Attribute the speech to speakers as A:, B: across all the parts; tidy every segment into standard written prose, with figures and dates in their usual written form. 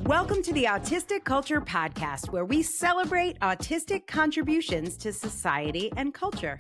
A: Welcome to the Autistic Culture Podcast, where we celebrate autistic contributions to society and culture.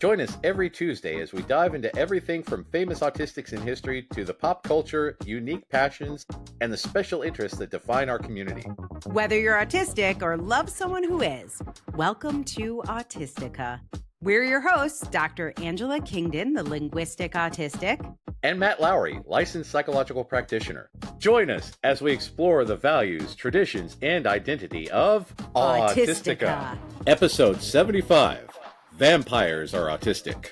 B: Join us every Tuesday as we dive into everything from famous autistics in history to the pop culture, unique passions, and the special interests that define our community.
A: Whether you're autistic or love someone who is, welcome to Autistica. We're your hosts, Dr. Angela Kingdon, the linguistic autistic,
B: and Matt Lowry, licensed psychological practitioner. Join us as we explore the values, traditions, and identity of Autistica. Episode 75, Vampires Are Autistic.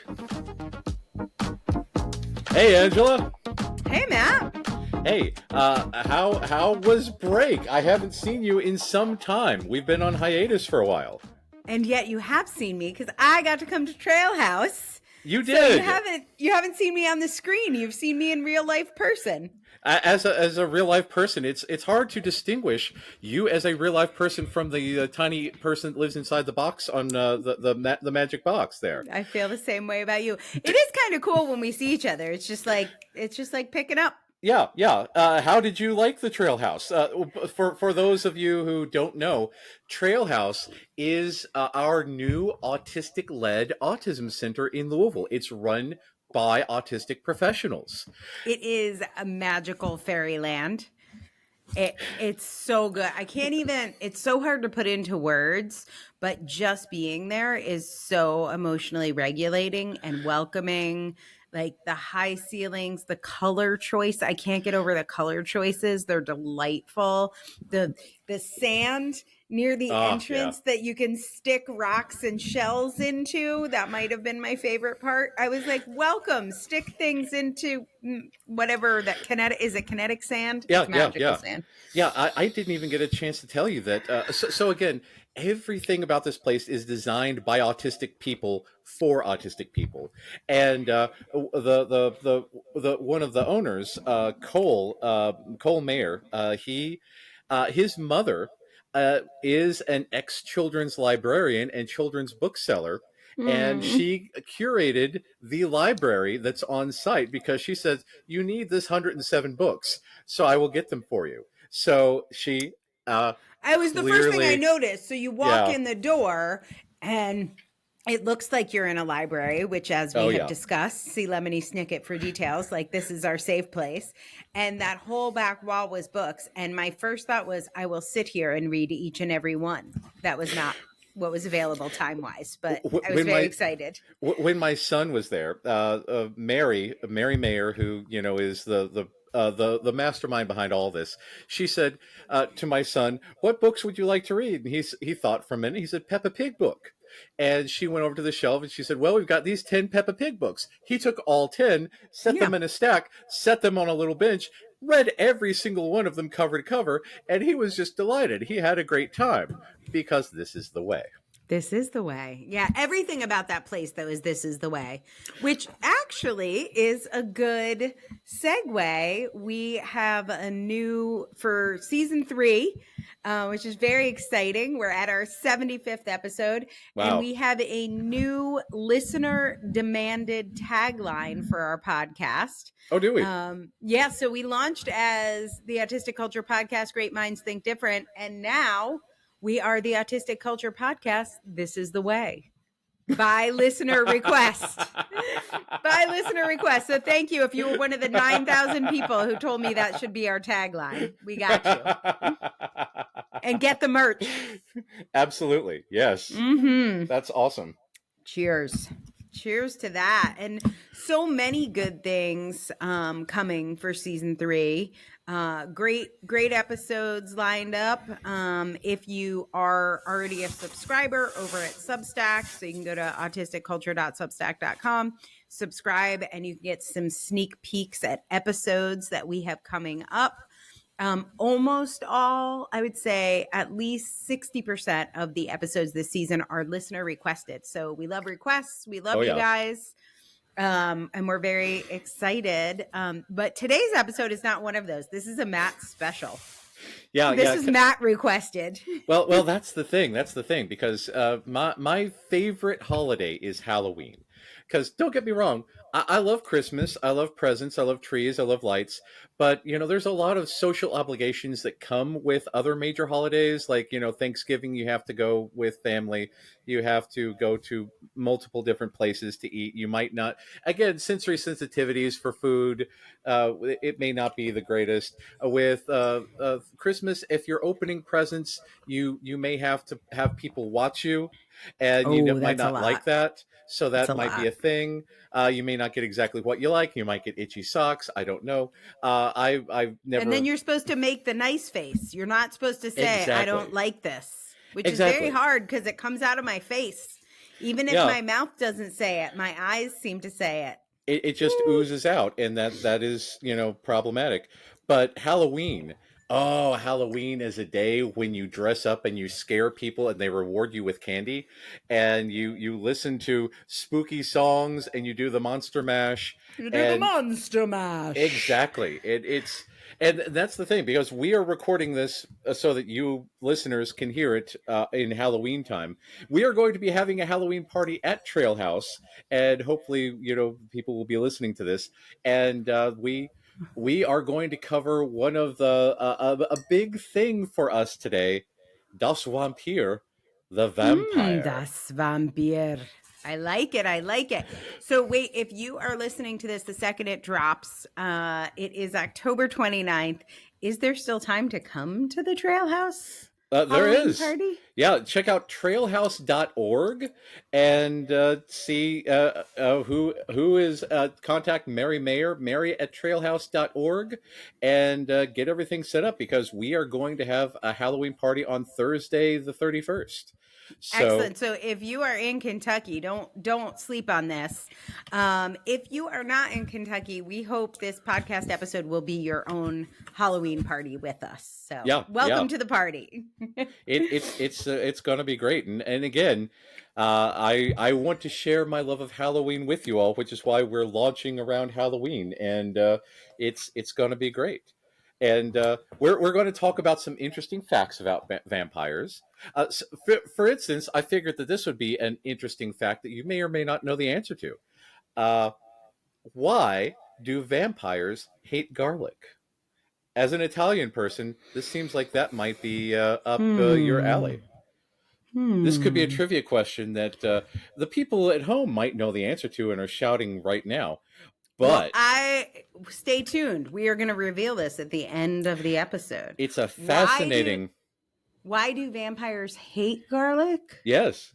B: Hey, Angela.
A: Hey, Matt.
B: Hey, how was break? I haven't seen you in some time. We've been on hiatus for a while.
A: And yet you have seen me because I got to come to Trail House.
B: You did.
A: So you haven't seen me on the screen. You've seen me in real life person.
B: As a real life person, it's hard to distinguish you as a real life person from the tiny person that lives inside the box on the magic box there.
A: I feel the same way about you. It is kind of cool when we see each other. It's just like picking up.
B: Yeah. How did you like the Trail House? For those of you who don't know, Trail House is our new autistic-led autism center in Louisville. It's run by autistic professionals.
A: It is a magical fairyland. It's so good. It's so hard to put into words, but just being there is so emotionally regulating and welcoming. Like the high ceilings, the color choice. I can't get over the color choices. They're delightful. The sand near the entrance that you can stick rocks and shells into. That might have been my favorite part. I was like, welcome, stick things into whatever that kinetic sand?
B: Yeah,
A: it's magical sand.
B: Yeah, I didn't even get a chance to tell you that. So again, everything about this place is designed by autistic people for autistic people. And the one of the owners, Cole Mayer, his mother is an ex-children's librarian and children's bookseller. And she curated the library that's on site because she says, you need this 107 books, so I will get them for you. So she
A: I was the first thing I noticed. So you walk in the door and it looks like you're in a library, which, as we have discussed, see Lemony Snicket for details. Like, this is our safe place. And that whole back wall was books. And my first thought was, I will sit here and read each and every one. That was not what was available time-wise, but I was very excited.
B: When my son was there, Mary Mayer, who is the mastermind behind all this, she said to my son, "What books would you like to read?" And he thought for a minute. He said, "Peppa Pig book." And she went over to the shelf and she said, "Well, we've got these 10 Peppa Pig books." He took all 10, set them in a stack, set them on a little bench, read every single one of them cover to cover, and he was just delighted. He had a great time because this is the way.
A: This is the way. Yeah, everything about that place, though, is this is the way, which actually is a good segue. We have a new, for season 3, which is very exciting. We're at our 75th episode, and we have a new listener-demanded tagline for our podcast.
B: Oh, do we?
A: Yeah, so we launched as the Autistic Culture Podcast, Great Minds Think Different, and now we are the Autistic Culture Podcast, This is the Way. By listener request. By listener request. So thank you if you were one of the 9,000 people who told me that should be our tagline. We got you. And get the merch.
B: Absolutely. Yes. Mm-hmm. That's awesome.
A: Cheers. Cheers to that. And so many good things coming for season 3. Great episodes lined up. If you are already a subscriber over at Substack, so you can go to autisticculture.substack.com, subscribe, and you can get some sneak peeks at episodes that we have coming up. Almost all, I would say at least 60% of the episodes this season are listener requested. So we love requests. We love you guys. And we're very excited. But today's episode is not one of those. This is a Matt special. This is Matt requested.
B: Well, that's the thing. Because my favorite holiday is Halloween. because don't get me wrong, I love Christmas, I love presents, I love trees, I love lights, but there's a lot of social obligations that come with other major holidays, like Thanksgiving. You have to go with family, you have to go to multiple different places to eat. You might not, again, sensory sensitivities for food, it may not be the greatest. With Christmas, if you're opening presents, you may have to have people watch you, and
A: Oh,
B: might
A: that's a
B: not like
A: lot.
B: that. So
A: That's
B: that
A: a
B: might be
A: lot.
B: a thing. You may not get exactly what you like. You might get itchy socks. I don't know. I've
A: And then
B: never
A: you're supposed to make the nice face. You're not supposed to say, I don't
B: exactly
A: like this, which is very
B: exactly.
A: hard because it comes out of my face. Even if
B: Yeah,
A: my mouth doesn't say it, my eyes seem to say it.
B: it just
A: Woo.
B: oozes out, and that is problematic. But Halloween. Oh, Halloween is a day when you dress up and you scare people and they reward you with candy, and you listen to spooky songs and you do the monster mash.
A: You do the
B: And
A: monster mash.
B: exactly. And that's the thing, because we are recording this so that you listeners can hear it in Halloween time. We are going to be having a Halloween party at Trail House, and hopefully, people will be listening to this. And we are going to cover one of the a big thing for us today, Das Vampir, the vampire.
A: Das Vampir. I like it. I like it. So wait, if you are listening to this the second it drops, it is October 29th. Is there still time to come to the Trail House
B: There
A: Halloween
B: is.
A: party?
B: Yeah, check out trailhouse.org and see who is contact Mary Mayer, Mary at trailhouse.org, and get everything set up, because we are going to have a Halloween party on Thursday the 31st. So
A: Excellent. So if you are in Kentucky, don't sleep on this. If you are not in Kentucky, we hope this podcast episode will be your own Halloween party with us. So welcome to the party.
B: it's going to be great, and again, I want to share my love of Halloween with you all, which is why we're launching around Halloween, and it's going to be great. And we're going to talk about some interesting facts about vampires. For instance, I figured that this would be an interesting fact that you may or may not know the answer to. Why do vampires hate garlic? As an Italian person, this seems like that might be up your alley. This could be a trivia question that the people at home might know the answer to and are shouting right now.
A: Well,
B: But
A: stay tuned. We are going to reveal this at the end of the episode.
B: it's a fascinating.
A: Why do vampires hate garlic?
B: Yes.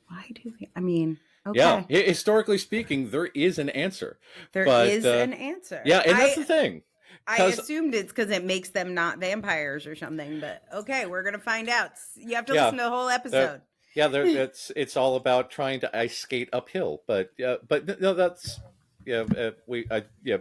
A: Why do I mean? Okay.
B: Yeah. Historically speaking, there is an answer.
A: There is an answer.
B: Yeah, and that's the thing.
A: I assumed it's because it makes them not vampires or something, but okay, we're gonna find out. You have to listen to the whole episode.
B: It's all about trying to ice skate uphill, but no, that's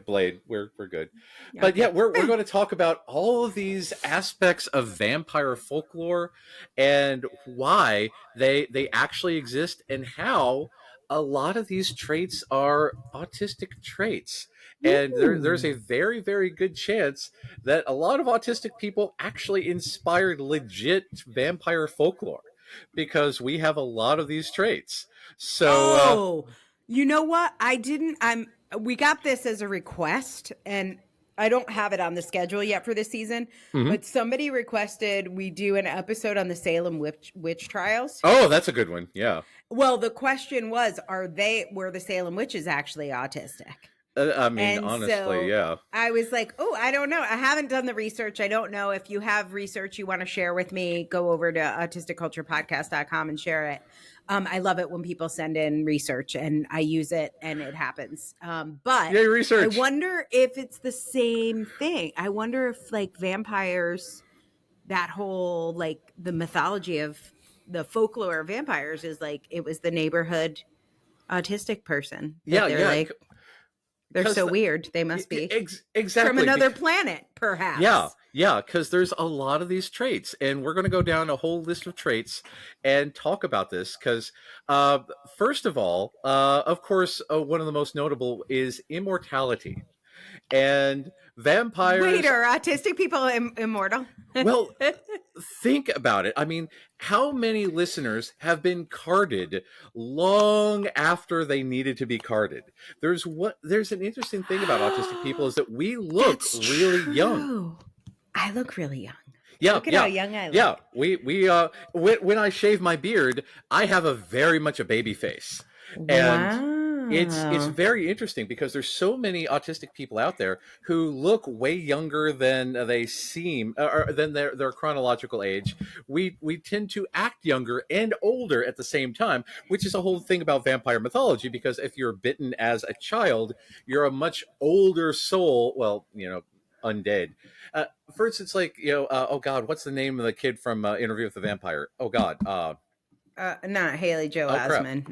B: Blade, we're good.
A: Yeah,
B: but yeah, we're going to talk about all of these aspects of vampire folklore and why they actually exist, and how a lot of these traits are autistic traits. And there's a very, very good chance that a lot of autistic people actually inspired legit vampire folklore, because we have a lot of these traits. So,
A: you know what? We got this as a request, and I don't have it on the schedule yet for this season, but somebody requested we do an episode on the Salem witch trials.
B: Oh, that's a good one. Yeah.
A: Well, the question was, were the Salem witches actually autistic?
B: I mean,
A: And
B: honestly,
A: so
B: yeah.
A: I was like, I don't know. I haven't done the research. I don't know. If you have research you want to share with me, go over to autistic-culturepodcast.com and share it. I love it when people send in research and I use it and it happens. But
B: Yay, research.
A: I wonder if it's the same thing. I wonder if like vampires, that whole like the mythology of the folklore of vampires is like it was the neighborhood autistic person. Like, they're so weird. They must be
B: exactly
A: from another planet, perhaps.
B: Yeah, because there's a lot of these traits, and we're going to go down a whole list of traits and talk about this. Because first of all, of course, one of the most notable is immortality, and vampires.
A: Wait, are autistic people immortal?
B: Well, think about it. I mean, how many listeners have been carded long after they needed to be carded? There's an interesting thing about autistic people is that we look
A: That's
B: really young.
A: true. I look really young.
B: Yeah,
A: Look at
B: yeah,
A: how young I look.
B: yeah. When I shave my beard, I have a very much a baby face, and it's
A: Wow.
B: very interesting because there's so many autistic people out there who look way younger than they seem, or than their chronological age. We tend to act younger and older at the same time, which is a whole thing about vampire mythology. Because if you're bitten as a child, you're a much older soul. Well, undead. For instance, like oh God, what's the name of the kid from Interview with the Vampire? Oh God,
A: Not Haley Joel
B: oh crap,
A: Osment.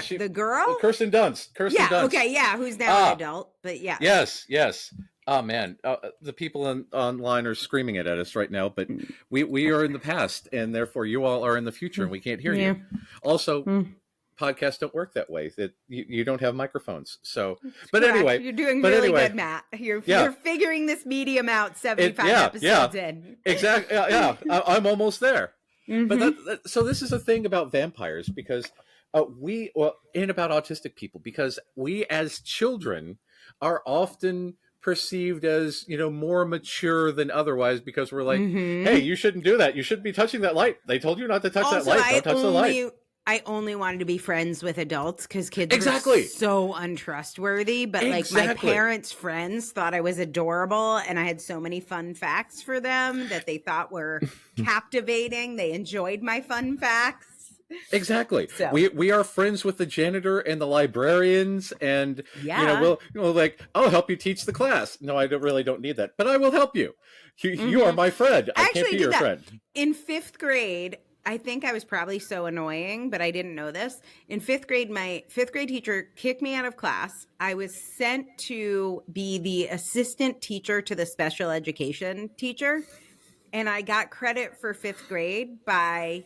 B: she,
A: The girl?
B: Kirsten Dunst. Kirsten
A: Yeah,
B: Dunst.
A: okay, yeah, who's now an adult, but yeah.
B: Yes. Oh man, the people online are screaming it at us right now, but we are in the past, and therefore you all are in the future, and we can't hear you. Also, podcasts don't work that way. That you don't have microphones. So, but
A: Correct.
B: anyway,
A: You're doing really good, Matt. You're figuring this medium out 75 episodes in.
B: Exactly. Yeah, I'm almost there. But so this is a thing about vampires because and about autistic people, because we as children are often perceived as more mature than otherwise, because we're like, hey, you shouldn't do that. You shouldn't be touching that light. They told you not to touch that light. Don't touch the light.
A: I only wanted to be friends with adults because kids
B: Exactly.
A: were so untrustworthy. But like my parents' friends thought I was adorable, and I had so many fun facts for them that they thought were captivating. They enjoyed my fun facts.
B: Exactly. So. We are friends with the janitor and the librarians, and we'll like, I'll help you teach the class. No, I really don't need that, but I will help you. You are my friend. I can't be your friend.
A: In 5th grade, I think I was probably so annoying, but I didn't know this. In 5th grade, my 5th grade teacher kicked me out of class. I was sent to be the assistant teacher to the special education teacher, and I got credit for 5th grade by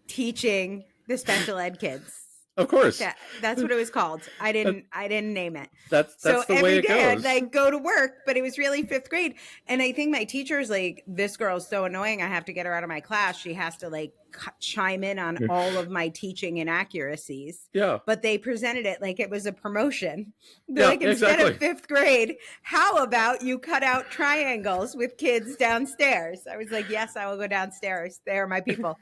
A: teaching the special ed kids.
B: Of course.
A: Yeah, that's what it was called. I didn't name it.
B: That's the way it goes.
A: Every day I'd go to work, but it was really 5th grade. And I think my teacher's like, this girl's so annoying, I have to get her out of my class. She has to like chime in on all of my teaching inaccuracies.
B: Yeah.
A: But they presented it like it was a promotion. They're like, instead of 5th grade, how about you cut out triangles with kids downstairs? I was like, yes, I will go downstairs. They are my people.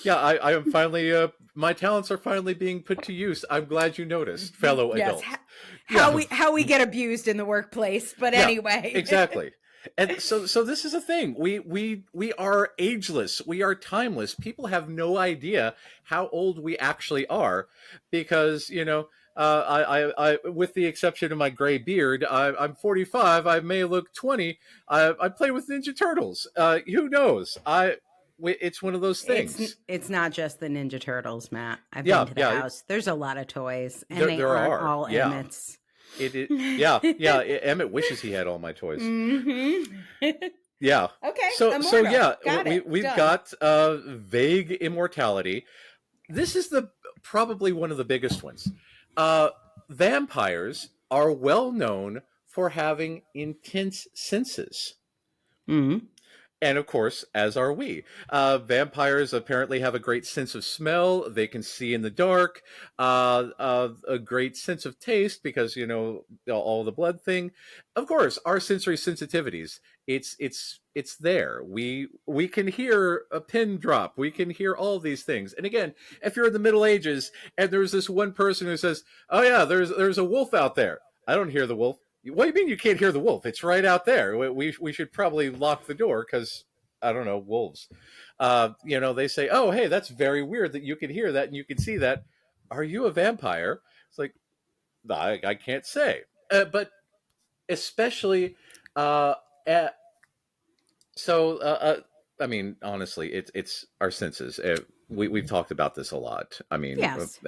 B: Yeah, I am finally, my talents are finally being put to use. I'm glad you noticed, fellow adults.
A: How we get abused in the workplace, but anyway.
B: Exactly. And so this is a thing. We are ageless. We are timeless. People have no idea how old we actually are, because I with the exception of my gray beard, I'm 45. I may look 20. I play with Ninja Turtles. Who knows? It's one of those things.
A: It's not just the Ninja Turtles, Matt. I've been to the house. There's a lot of toys, and they aren't all Emmett's.
B: Emmett wishes he had all my toys. Yeah.
A: Okay.
B: So we've got vague immortality. This is probably one of the biggest ones. Vampires are well known for having intense senses. And of course, as are we. Vampires apparently have a great sense of smell. They can see in the dark. A great sense of taste, because all the blood thing. Of course, our sensory sensitivities. It's there. We can hear a pin drop. We can hear all these things. And again, if you're in the Middle Ages and there's this one person who says, "Oh yeah, there's a wolf out there," I don't hear the wolf. What do you mean you can't hear the wolf? It's right out there. We should probably lock the door because, I don't know, wolves. They say, oh, hey, that's very weird that you can hear that and you can see that. Are you a vampire? It's like, I can't say. But especially, I mean, honestly, it's our senses. We've talked about this a lot. I mean,
A: yes.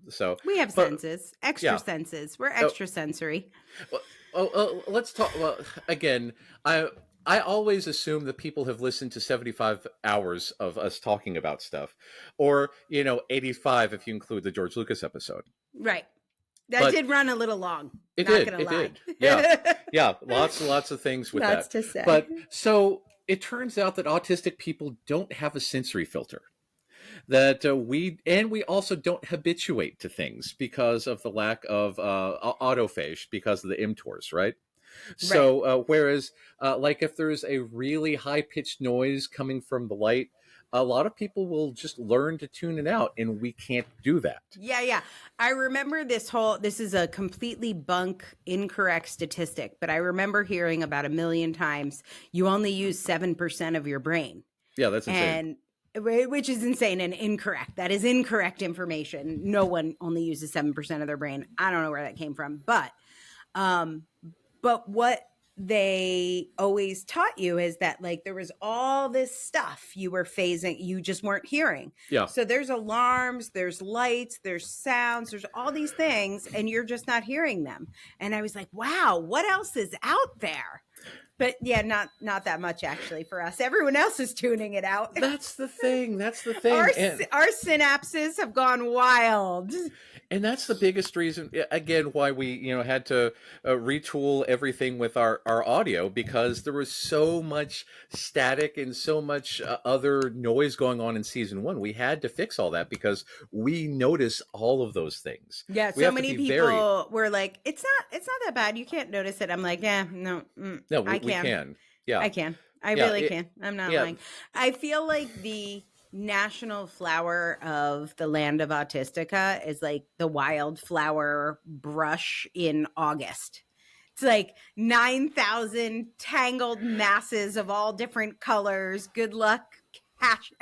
B: So
A: we have senses, extra senses. We're extrasensory.
B: Let's talk. Well, again, I always assume that people have listened to 75 hours of us talking about stuff, or 85 if you include the George Lucas episode.
A: Right. That
B: But
A: did run a little long.
B: it
A: Not
B: did.
A: gonna
B: It
A: lie.
B: did. Yeah. Yeah. Lots and lots of things with
A: Lots
B: that.
A: to say.
B: But so it turns out that autistic people don't have a sensory filter. That we also don't habituate to things because of the lack of autophagy, because of the mTORs, right?
A: Right.
B: So whereas like if there's a really high pitched noise coming from the light, a lot of people will just learn to tune it out, and we can't do that.
A: Yeah. I remember this is a completely incorrect statistic, but I remember hearing about 1,000,000 times you only use 7% of your brain.
B: Yeah, that's insane.
A: Which is insane and incorrect. That is incorrect information. No one only uses 7% of their brain. I don't know where that came from, but what they always taught you is that like there was all this stuff you were phasing, you just weren't hearing.
B: Yeah.
A: So there's alarms, there's lights, there's sounds, there's all these things, and you're just not hearing them. And I was like, wow, what else is out there? But yeah, not that much actually for us. Everyone else is tuning it out.
B: That's the thing. Our
A: synapses have gone wild.
B: And that's the biggest reason, again, why we had to retool everything with our audio, because there was so much static and so much other noise going on in season 1. We had to fix all that because we notice all of those things.
A: Yeah, so many people were like, "It's not that bad. You can't notice it." I'm like, "Yeah, no, I can.
B: We can. Yeah,
A: I can. I really can. I'm not lying. I feel like the national flower of the land of Autistica is like the wildflower brush in August. It's like 9,000 tangled masses of all different colors. Good luck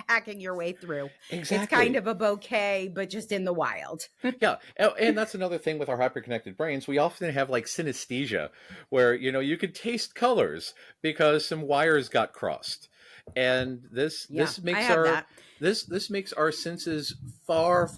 A: hacking your way through.
B: Exactly.
A: It's kind of a bouquet, but just in the wild.
B: Yeah, and that's another thing with our hyperconnected brains. We often have like synesthesia, where you could taste colors because some wires got crossed. And this makes our senses far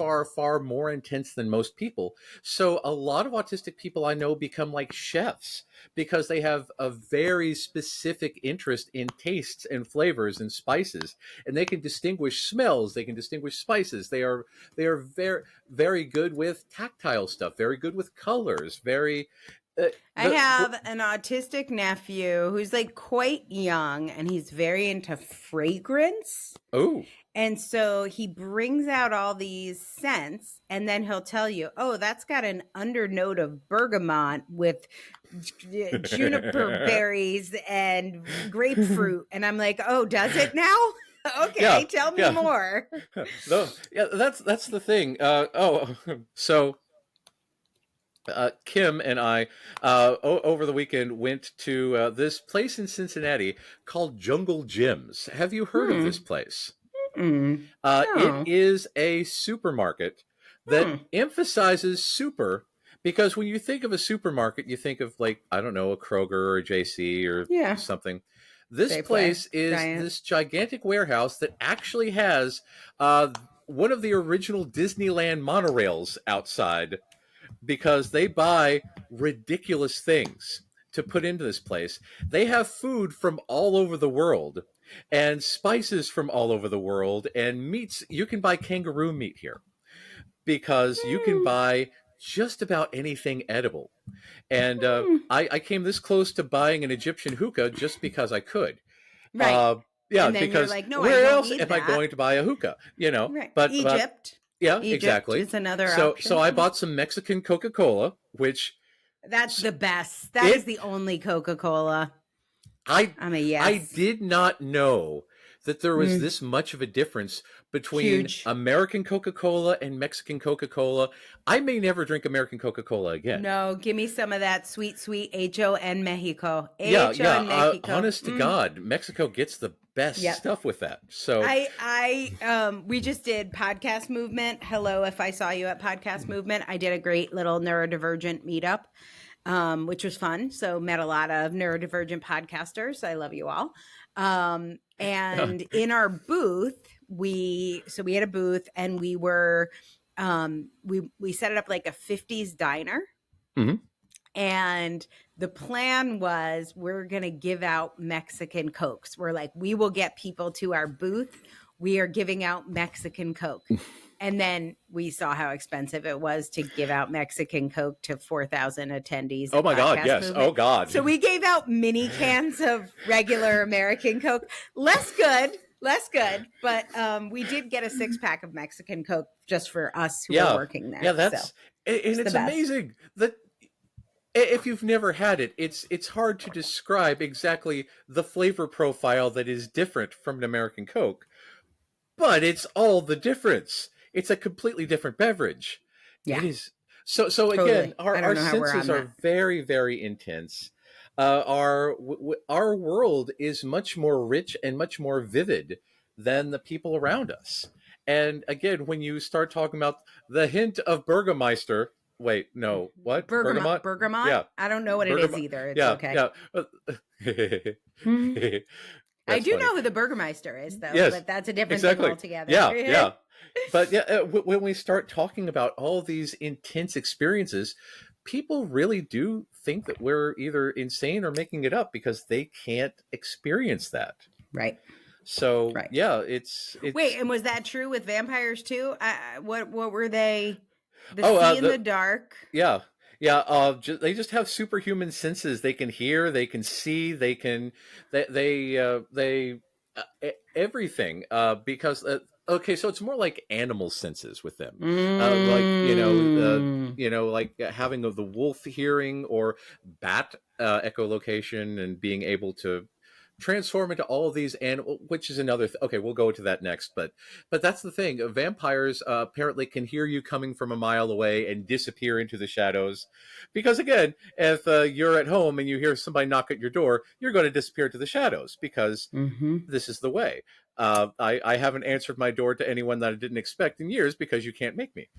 B: more intense than most people. So a lot of autistic people I know become like chefs because they have a very specific interest in tastes and flavors and spices, and they can distinguish smells, they can distinguish spices. They are very, very good with tactile stuff, very good with colors,
A: I have an autistic nephew who's like quite young, and he's very into fragrance.
B: Oh.
A: And so he brings out all these scents, and then he'll tell you, "Oh, that's got an undernote of bergamot with juniper berries and grapefruit." And I'm like, "Oh, does it now?" Okay, tell me more.
B: No, that's the thing. So Kim and I, over the weekend, went to this place in Cincinnati called Jungle Gyms. Have you heard of this place?
A: No.
B: It is a supermarket that emphasizes super, because when you think of a supermarket, you think of, like, I don't know, a Kroger or a JC or something. This place is this gigantic warehouse that actually has one of the original Disneyland monorails outside, because they buy ridiculous things to put into this place. They have food from all over the world and spices from all over the world and meats. You can buy kangaroo meat here because you can buy just about anything edible. And I came this close to buying an Egyptian hookah just because I could.
A: Right.
B: Yeah,
A: and then
B: because
A: you're like, no,
B: where
A: I
B: else am I going to buy a hookah?
A: Right.
B: But
A: Egypt.
B: Yeah,
A: Egypt
B: exactly.
A: Is another option.
B: So I bought some Mexican Coca-Cola, which
A: that's the best. That is the only Coca-Cola. I'm a yes.
B: I did not know that there was this much of a difference between American Coca-Cola and Mexican Coca-Cola. I may never drink American Coca-Cola again.
A: No, give me some of that sweet HO Mexico.
B: Mexico. Honest to God, Mexico gets the best stuff with that. So
A: we just did Podcast Movement. Hello, if I saw you at Podcast Movement. I did a great little neurodivergent meetup, which was fun. So met a lot of neurodivergent podcasters. I love you all. And in our booth, we had a booth, and we were we set it up like a 50s diner.
B: Mm-hmm.
A: And the plan was we're going to give out Mexican Cokes. We're like, we will get people to our booth. We are giving out Mexican Coke. And then we saw how expensive it was to give out Mexican Coke to 4,000 attendees
B: Oh
A: at
B: my God,
A: Podcast
B: yes.
A: Movement.
B: Oh God.
A: So we gave out mini cans of regular American Coke. Less good, but we did get a 6-pack of Mexican Coke just for us who were working there.
B: Yeah, that's
A: so,
B: and it's amazing that if you've never had it, it's hard to describe exactly the flavor profile that is different from an American Coke, but it's all the difference. It's a completely different beverage.
A: Yeah.
B: It is. So
A: Totally.
B: again,
A: I don't
B: our
A: know how we're
B: senses
A: on
B: are
A: that.
B: very, very intense. Our world is much more rich and much more vivid than the people around us. And again, when you start talking about the hint of Burgermeister, wait, no, what? Bergamot?
A: Bergamot?
B: Yeah,
A: I don't know what it is
B: Bergamot.
A: either. It's
B: Yeah,
A: okay.
B: yeah.
A: I do
B: funny.
A: know who the Burgermeister is, though,
B: Yes,
A: but that's a different
B: exactly.
A: thing altogether.
B: Yeah. But yeah, when we start talking about all these intense experiences, people really do think that we're either insane or making it up because they can't experience that.
A: Right.
B: So
A: Right.
B: yeah, it's
A: Wait, and was that true with vampires too? What were they? The
B: Oh,
A: see in the dark.
B: yeah. They just have superhuman senses. They can hear, they can see, they everything. Because okay, so it's more like animal senses with them. Like having of the wolf hearing or bat echolocation and being able to transform into all of these animals, which is another okay, we'll go to that next, but that's the thing. Vampires apparently can hear you coming from a mile away and disappear into the shadows, because again, if you're at home and you hear somebody knock at your door, you're going to disappear to the shadows because this is the way. I haven't answered my door to anyone that I didn't expect in years because you can't make me.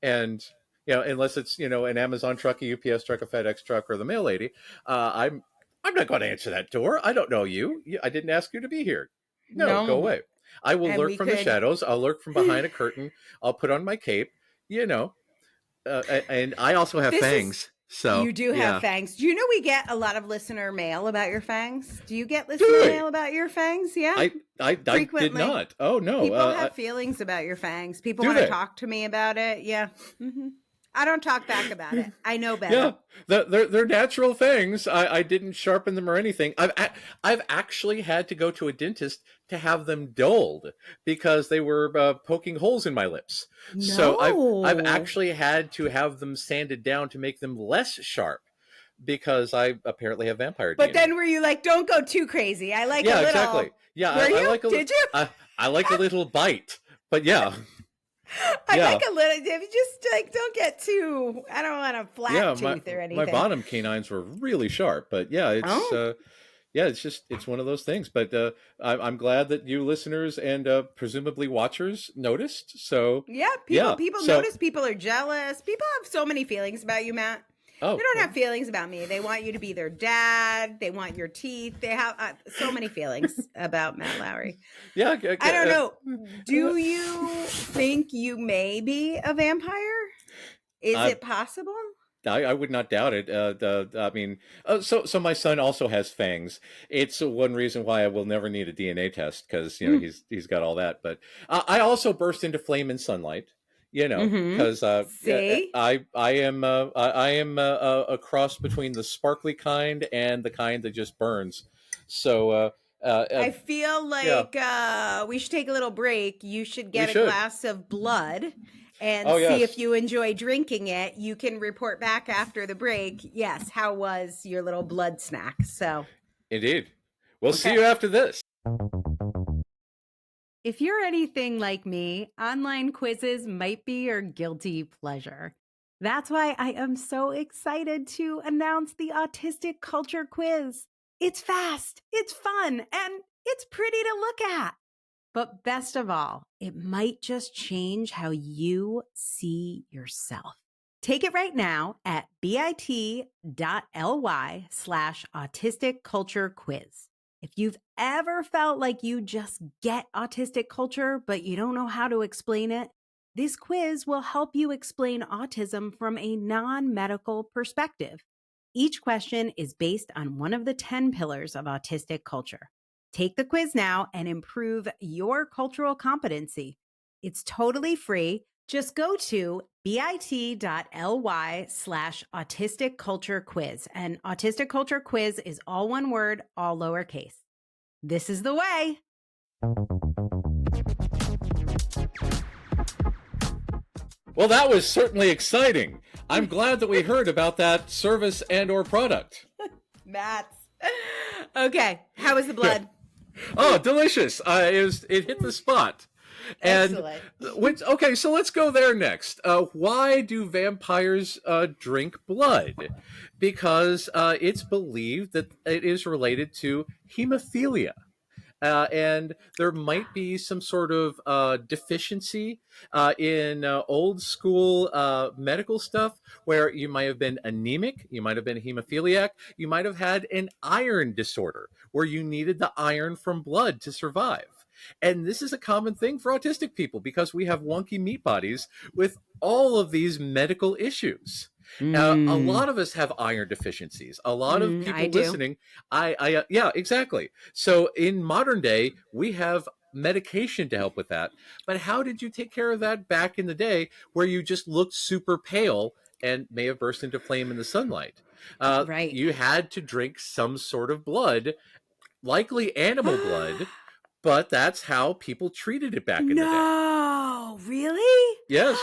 B: And unless it's an Amazon truck, a UPS truck, a FedEx truck, or the mail lady, I'm not going to answer that door. I don't know you. I didn't ask you to be here. No, go away. I will lurk from the shadows. I'll lurk from behind a curtain. I'll put on my cape, and I also have fangs. So
A: you do have fangs. Do you know we get a lot of listener mail about your fangs? Do you get listener mail about your fangs? Yeah.
B: I did not. Oh, no.
A: People have feelings about your fangs. People want to talk to me about it. Yeah. I don't talk back about it. I know better.
B: Yeah, they're natural things. I didn't sharpen them or anything. I've actually had to go to a dentist to have them dulled because they were poking holes in my lips.
A: No.
B: So I've actually had to have them sanded down to make them less sharp because I apparently have vampire DNA.
A: But then were you like, don't go too crazy? I like a little.
B: Exactly. Yeah,
A: I like a little. Did you?
B: I like a little bite, but yeah.
A: I like a little. Just like don't get too. I don't want a flat tooth or anything.
B: My bottom canines were really sharp, but it's one of those things. But I'm glad that you listeners and presumably watchers noticed. So
A: people notice. People are jealous. People have so many feelings about you, Matt. They don't have feelings about me. They want you to be their dad. They want your teeth. They have so many feelings about Matt Lowry.
B: Yeah.
A: I don't know. Do you think you may be a vampire? Is it possible?
B: I would not doubt it. So my son also has fangs. It's one reason why I will never need a DNA test because he's got all that. But I also burst into flame in sunlight. Because I am a cross between the sparkly kind and the kind that just burns. So
A: I feel like we should take a little break. You should get a glass of blood and see if you enjoy drinking it. You can report back after the break. Yes, how was your little blood snack? So
B: indeed, we'll see you after this.
A: If you're anything like me, online quizzes might be your guilty pleasure. That's why I am so excited to announce the Autistic Culture Quiz. It's fast, it's fun, and it's pretty to look at. But best of all, it might just change how you see yourself. Take it right now at bit.ly/autistic-culture-quiz. If you've ever felt like you just get autistic culture, but you don't know how to explain it, this quiz will help you explain autism from a non-medical perspective. Each question is based on one of the 10 pillars of autistic culture. Take the quiz now and improve your cultural competency. It's totally free, Just go to bit.ly/autistic culture quiz. And autistic culture quiz is all one word, all lowercase. This is the way.
B: Well, that was certainly exciting. I'm glad that we heard about that service and or product.
A: Matt's. Okay. How was the blood?
B: Oh, delicious. It hit the spot. And okay, so let's go there next. Why do vampires drink blood? Because it's believed that it is related to hemophilia. And there might be some sort of deficiency in old school medical stuff where you might have been anemic, you might have been hemophiliac, you might have had an iron disorder where you needed the iron from blood to survive. And this is a common thing for autistic people because we have wonky meat bodies with all of these medical issues. A lot of us have iron deficiencies. A lot of people listening, yeah, exactly. So in modern day, we have medication to help with that. But how did you take care of that back in the day where you just looked super pale and may have burst into flame in the sunlight?
A: Right.
B: You had to drink some sort of blood, likely animal blood, but that's how people treated it back in the day.
A: No, really?
B: Yes.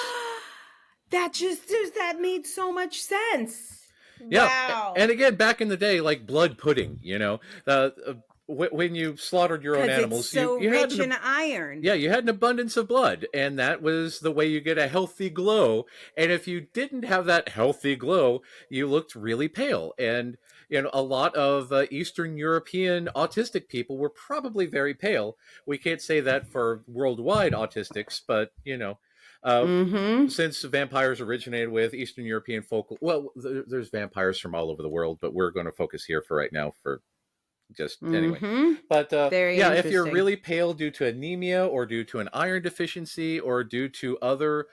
A: That made so much sense.
B: Yeah.
A: Wow.
B: And again, back in the day, like blood pudding, when you slaughtered your own animals,
A: it's so
B: you
A: rich
B: had
A: in iron.
B: Yeah, you had an abundance of blood, and that was the way you get a healthy glow. And if you didn't have that healthy glow, you looked really pale. And a lot of Eastern European autistic people were probably very pale. We can't say that for worldwide autistics, but since vampires originated with Eastern European folk, well, there's vampires from all over the world, but we're going to focus here for right now for just anyway. But yeah, if you're really pale due to anemia or due to an iron deficiency or due to other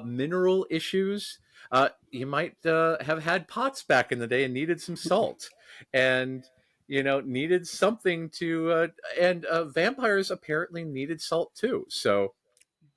B: mineral issues, you might have had POTS back in the day and needed some salt and needed something to and vampires apparently needed salt too. So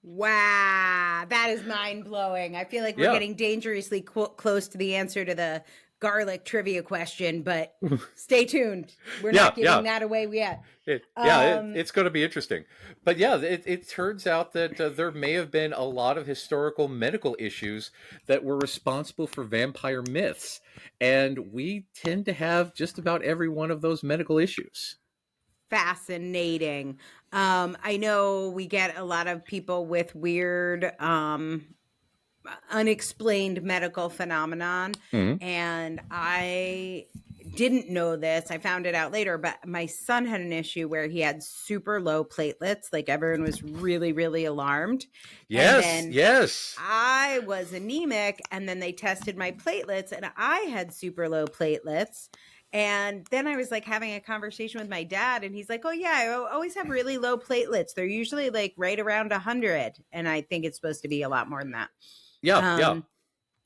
A: wow, that is mind-blowing. I feel like we're getting dangerously close to the answer to the garlic trivia question, but stay tuned. We're not giving that away yet.
B: It's going to be interesting. But yeah, it turns out that there may have been a lot of historical medical issues that were responsible for vampire myths. And we tend to have just about every one of those medical issues.
A: Fascinating. I know we get a lot of people with weird unexplained medical phenomenon, and I didn't know this. I found it out later, but my son had an issue where he had super low platelets. Like everyone was really, really alarmed.
B: Yes.
A: I was anemic, and then they tested my platelets, and I had super low platelets. And then I was like having a conversation with my dad, and he's like, "Oh yeah, I always have really low platelets. They're usually like right around 100, and I think it's supposed to be a lot more than that."
B: Yeah.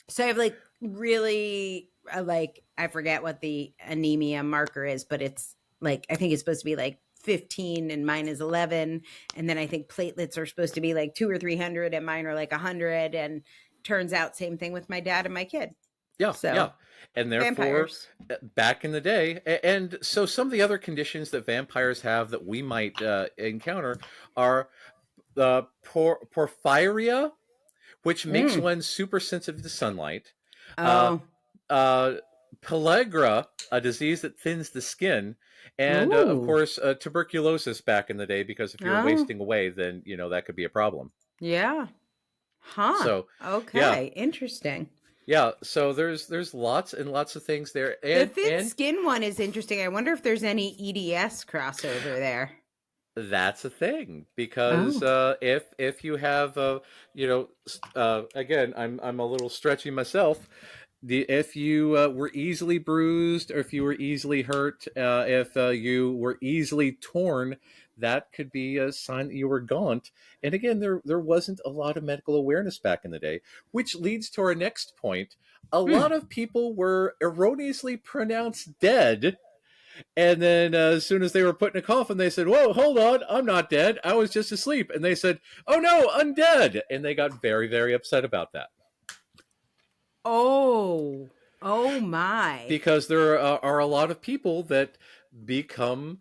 A: So I have like really I forget what the anemia marker is, but it's like I think it's supposed to be like 15 and mine is 11, and then I think platelets are supposed to be like 200 or 300 and mine are like 100, and turns out same thing with my dad and my kid.
B: Yeah. And therefore,
A: vampires.
B: Back in the day, and so some of the other conditions that vampires have that we might encounter are the porphyria, which makes one super sensitive to sunlight. Pellagra, a disease that thins the skin, and of course tuberculosis back in the day, because if you're wasting away, then that could be a problem.
A: Yeah. Huh.
B: So
A: interesting.
B: Yeah, so there's lots and lots of things there. And,
A: the thin skin one is interesting. I wonder if there's any EDS crossover there.
B: That's a thing, because if you have again, I'm a little stretchy myself. If you were easily bruised, or if you were easily hurt, if you were easily torn, that could be a sign that you were gaunt. And again, there wasn't a lot of medical awareness back in the day, which leads to our next point. A lot of people were erroneously pronounced dead And then as soon as they were put in a coffin, they said, "Whoa, hold on, I'm not dead. I was just asleep." And they said, "Oh no, undead." And they got very, very upset about that.
A: Oh, oh my.
B: Because there are a lot of people that become,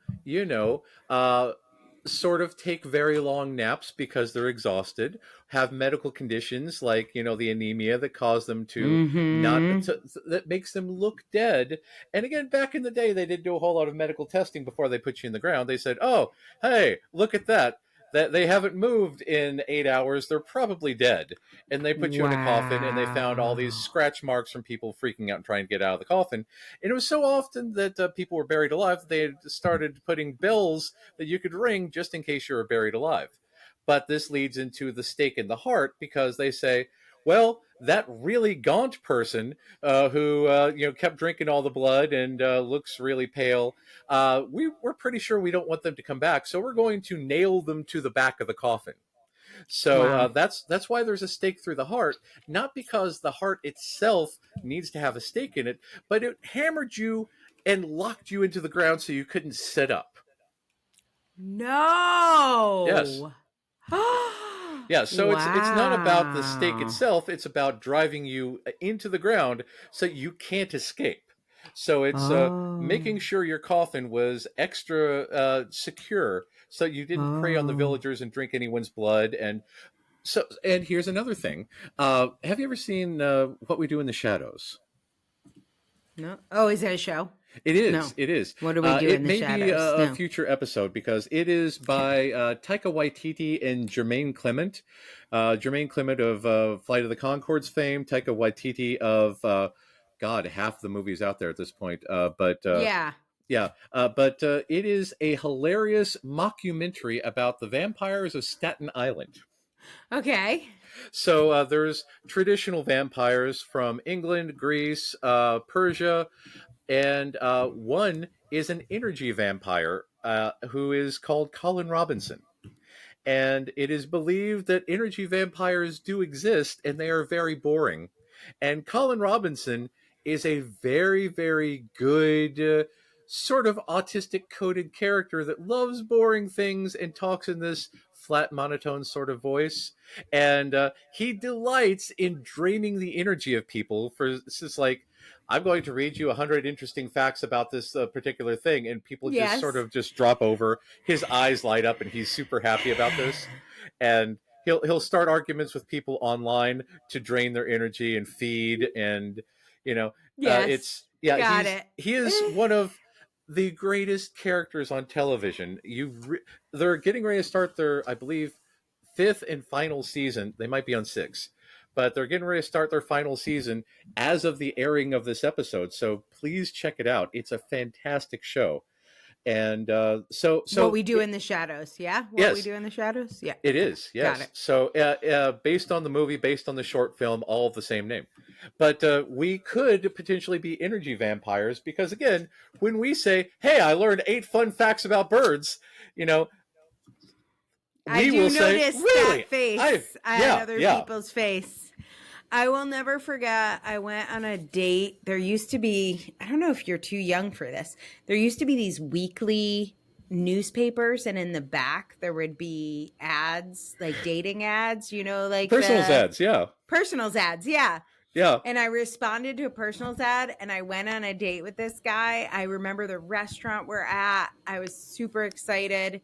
B: sort of take very long naps because they're exhausted, have medical conditions like, the anemia that cause them to not,
A: Mm-hmm.
B: that makes them look dead. And again, back in the day, they didn't do a whole lot of medical testing before they put you in the ground. They said, "Oh, hey, look at that. That they haven't moved in 8 hours. They're probably dead." And they put you in a coffin, and they found all these
A: Wow.
B: scratch marks from people freaking out and trying to get out of the coffin. And it was so often that people were buried alive, they had started putting bells that you could ring just in case you were buried alive. But this leads into the stake in the heart, because they say, well, that really gaunt person who kept drinking all the blood and looks really pale, we're pretty sure we don't want them to come back, so we're going to nail them to the back of the coffin. So
A: Wow.
B: that's why there's a stake through the heart, not because the heart itself needs to have a stake in it, but it hammered you and locked you into the ground so you couldn't sit up. Yes.
A: No.
B: Yeah, so it's not about the stake
A: Wow.
B: itself, it's about driving you into the ground so you can't escape. So it's making
A: Oh.
B: sure your coffin was extra secure so you didn't prey on the
A: Oh.
B: villagers and drink anyone's blood. And here's another thing. Have you ever seen What We Do in the Shadows?
A: No. Oh, is that a show?
B: It
A: No.
B: is. It is.
A: What do we do
B: It
A: in the
B: may be
A: shadows?
B: a
A: No.
B: future episode because it is
A: Okay.
B: by Taika Waititi and Jermaine Clement. Jermaine Clement of Flight of the Conchords fame. Taika Waititi of God, half the movies out there at this point. But
A: Yeah.
B: yeah, but it is a hilarious mockumentary about the vampires of Staten Island.
A: Okay.
B: So there's traditional vampires from England, Greece, Persia, and one is an energy vampire who is called Colin Robinson. And it is believed that energy vampires do exist and they are very boring. And Colin Robinson is a very, very good sort of autistic coded character that loves boring things and talks in this flat monotone sort of voice. And he delights in draining the energy of people. For this is like, I'm going to read you 100 interesting facts about this particular thing, and people just sort
A: Yes.
B: of just drop over. His eyes light up and he's super happy about this. And he'll start arguments with people online to drain their energy and feed. And
A: Yes.
B: it's yeah,
A: Got it.
B: he is one of the greatest characters on television. They're getting ready to start their, I believe, fifth and final season. They might be on six, but they're getting ready to start their final season as of the airing of this episode. So please check it out. It's a fantastic show. And
A: What we do in the shadows. Yeah. What we
B: yes,
A: do in the shadows. Yeah.
B: it
A: Okay.
B: is.
A: Got
B: Yes.
A: it.
B: So based on the movie, based on the short film, all of the same name. But we could potentially be energy vampires because, again, when we say, "Hey, I learned 8 fun facts about birds," you know,
A: I
B: we
A: do
B: will say,
A: notice that
B: "Really?
A: face on
B: Yeah,
A: other
B: yeah."
A: people's face. I will never forget. I went on a date. There used to be, I don't know if you're too young for this. There used to be these weekly newspapers, and in the back, there would be ads, like dating ads, like
B: Personal
A: the
B: ads. Yeah,
A: personals ads. Yeah.
B: yeah.
A: And I responded to a personals ad and I went on a date with this guy. I remember the restaurant we're at. I was super excited.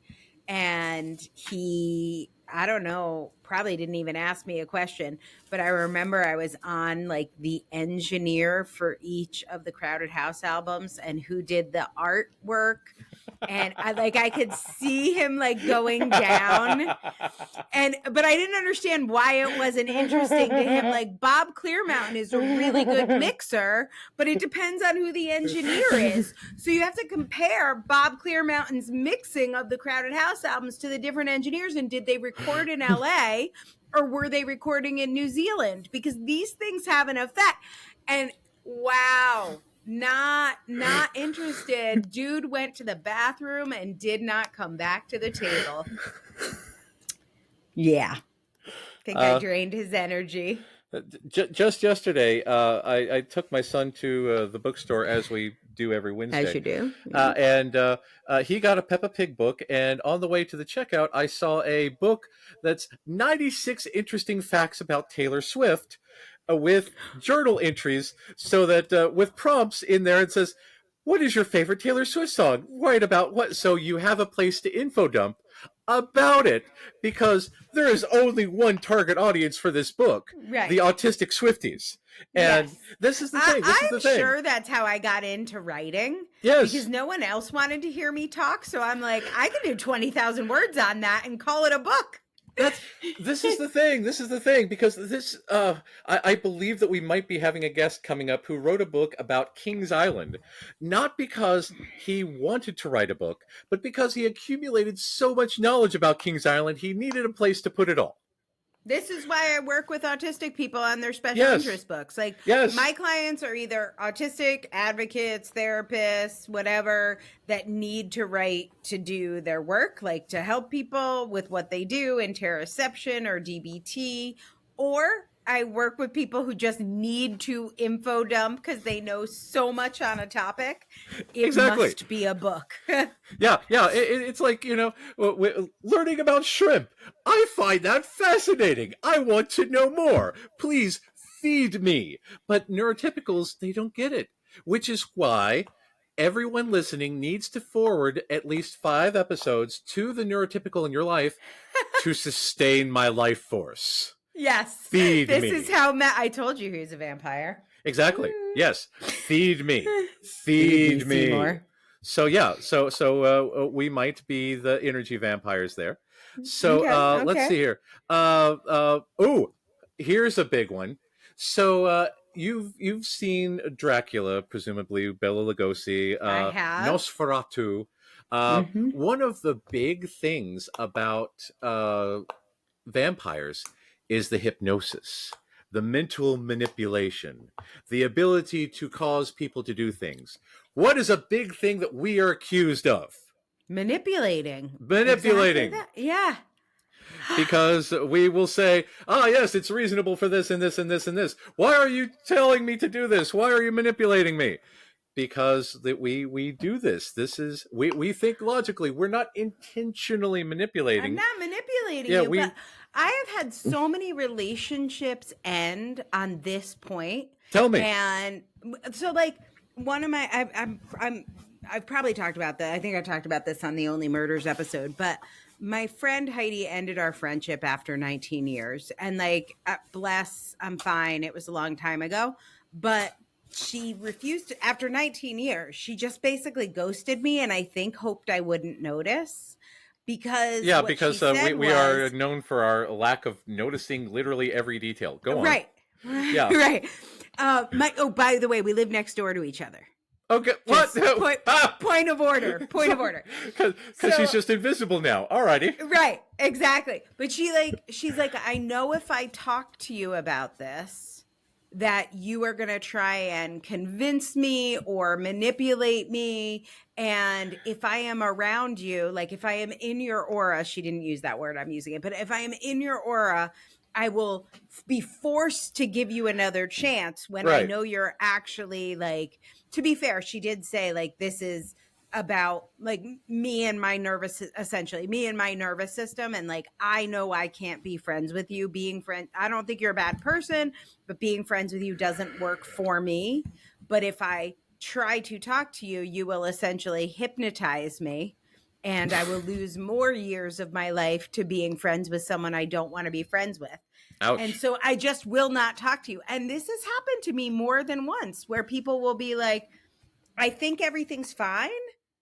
A: And he, I don't know, probably didn't even ask me a question, but I remember I was on like the engineer for each of the Crowded House albums and who did the artwork. And I could see him like going down, but I didn't understand why it wasn't interesting to him. Like Bob Clearmountain is a really good mixer, but it depends on who the engineer is. So you have to compare Bob Clearmountain's mixing of the Crowded House albums to the different engineers, and did they record in LA or were they recording in New Zealand? Because these things have an effect. And wow, not interested. Dude went to the bathroom and did not come back to the table. Yeah. Think I drained his energy.
B: Just yesterday, I took my son to the bookstore, as we do every
A: As
B: Wednesday.
A: you do. Yeah.
B: And he got a Peppa Pig book, and on the way to the checkout, I saw a book that's 96 interesting facts about Taylor Swift, with journal entries, so that with prompts in there, it says, "What is your favorite Taylor Swift song? Write about what?" So you have a place to info dump about it, because there is only one target audience for this book: the
A: Right.
B: autistic Swifties. And
A: Yes.
B: this is the thing. This is the
A: I'm
B: thing.
A: sure that's how I got into writing.
B: Yes.
A: Because no one else wanted to hear me talk. So I'm like, I can do 20,000 words on that and call it a book.
B: This is the thing. This is the thing, because I believe that we might be having a guest coming up who wrote a book about Kings Island, not because he wanted to write a book, but because he accumulated so much knowledge about Kings Island, he needed a place to put it all.
A: This is why I work with autistic people on their special
B: Yes.
A: interest books. Like,
B: Yes.
A: my clients are either autistic advocates, therapists, whatever, that need to write to do their work, like to help people with what they do, interoception or DBT, or I work with people who just need to info dump because they know so much on a topic. It
B: Exactly.
A: must be a book.
B: Yeah. It's like, learning about shrimp. I find that fascinating. I want to know more. Please feed me. But neurotypicals, they don't get it, which is why everyone listening needs to forward at least 5 episodes to the neurotypical in your life to sustain my life force.
A: Yes.
B: Feed me.
A: This is how I told you he was a vampire.
B: Exactly. Yes. Feed me. Feed me.
A: Seymour.
B: So yeah. So we might be the energy vampires there. So
A: Okay,
B: let's
A: okay.
B: see here. Here's a big one. So you've seen Dracula, presumably Bela Lugosi.
A: I have.
B: Nosferatu.
A: Mhm.
B: One of the big things about vampires is the hypnosis, the mental manipulation, the ability to cause people to do things. What is a big thing that we are accused of?
A: Manipulating.
B: Manipulating.
A: Exactly that. Yeah.
B: Because we will say, yes, it's reasonable for this and this and this and this. Why are you telling me to do this? Why are you manipulating me? Because we do this. This is, we think logically. We're not intentionally manipulating.
A: I'm not manipulating
B: Yeah,
A: you, but I have had so many relationships end on this point.
B: Tell me.
A: And so, like, one of my, I've probably talked about that. I think I talked about this on the Only Murders episode, but my friend Heidi ended our friendship after 19 years. And like, bless, I'm fine. It was a long time ago, but she refused to, after 19 years, she just basically ghosted me, and I think hoped I wouldn't notice. Because
B: we are known for our lack of noticing literally every detail. Go on.
A: Right.
B: Yeah.
A: Right. By the way, we live next door to each other.
B: Okay. What?
A: Point of order. Point of order.
B: Because she's just invisible now. Alrighty.
A: Right. Exactly. But she's like, I know if I talk to you about this, that you are going to try and convince me or manipulate me. And if I am around you, like if I am in your aura, she didn't use that word, I'm using it, but if I am in your aura, I will be forced to give you another chance when I know you're actually, like, to be fair, she did say, like, this is about like me and my nervous system, and like I know I can't be friends with you. I don't think you're a bad person, but being friends with you doesn't work for me. But if I try to talk to you, you will essentially hypnotize me, and I will lose more years of my life to being friends with someone I don't want to be friends with.
B: Ouch.
A: And so I just will not talk to you. And this has happened to me more than once, where people will be like, I think everything's fine.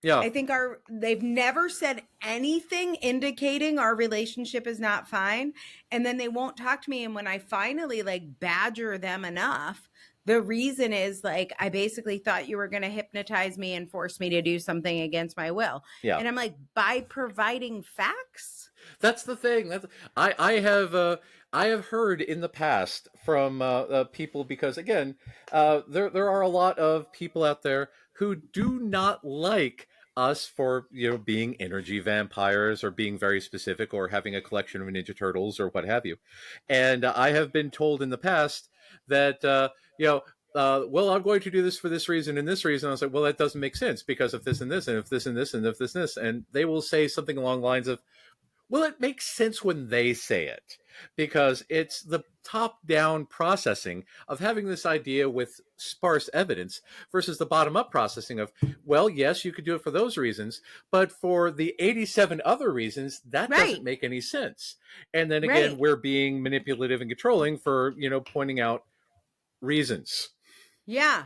B: Yeah.
A: I think they've never said anything indicating our relationship is not fine. And then they won't talk to me. And when I finally like badger them enough, the reason is like, I basically thought you were going to hypnotize me and force me to do something against my will.
B: Yeah.
A: And I'm like, by providing facts.
B: That's the thing. I have heard in the past from people, because again, there are a lot of people out there who do not like us for being energy vampires or being very specific or having a collection of Ninja Turtles or what have you. And I have been told in the past that well, I'm going to do this for this reason and this reason. I was like, well, that doesn't make sense because of this and this, and if this and this, and if this and this. And they will say something along the lines of, well, it makes sense when they say it because it's the top-down processing of having this idea with sparse evidence versus the bottom-up processing of, well, yes, you could do it for those reasons, but for the 87 other reasons, that doesn't make any sense. And then again, we're being manipulative and controlling for, pointing out reasons.
A: Yeah.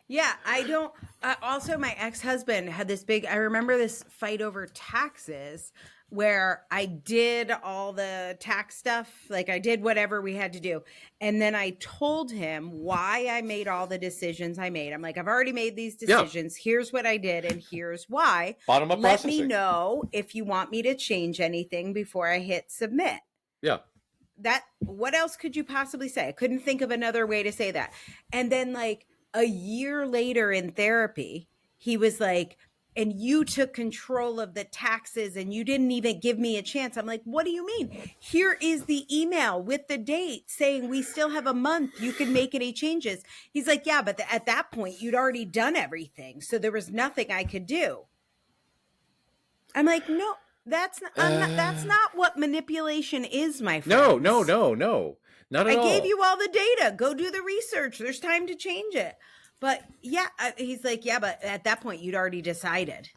A: Yeah, I don't. Also, my ex-husband had this I remember this fight over taxes where I did all the tax stuff. Like I did whatever we had to do. And then I told him why I made all the decisions I made. I'm like, I've already made these decisions. Yeah. Here's what I did. And here's why.
B: Bottom up processing.
A: Let me know if you want me to change anything before I hit submit.
B: Yeah.
A: What else could you possibly say? I couldn't think of another way to say that. And then like a year later in therapy, he was like, and you took control of the taxes and you didn't even give me a chance. I'm like, what do you mean? Here is the email with the date saying we still have a month. You can make any changes. He's like, yeah, but at that point you'd already done everything. So there was nothing I could do. I'm like, no, that's not what manipulation is, my friend.
B: No. Not at all.
A: I gave you all the data. Go do the research. There's time to change it. But yeah, he's like, yeah, but at that point you'd already decided.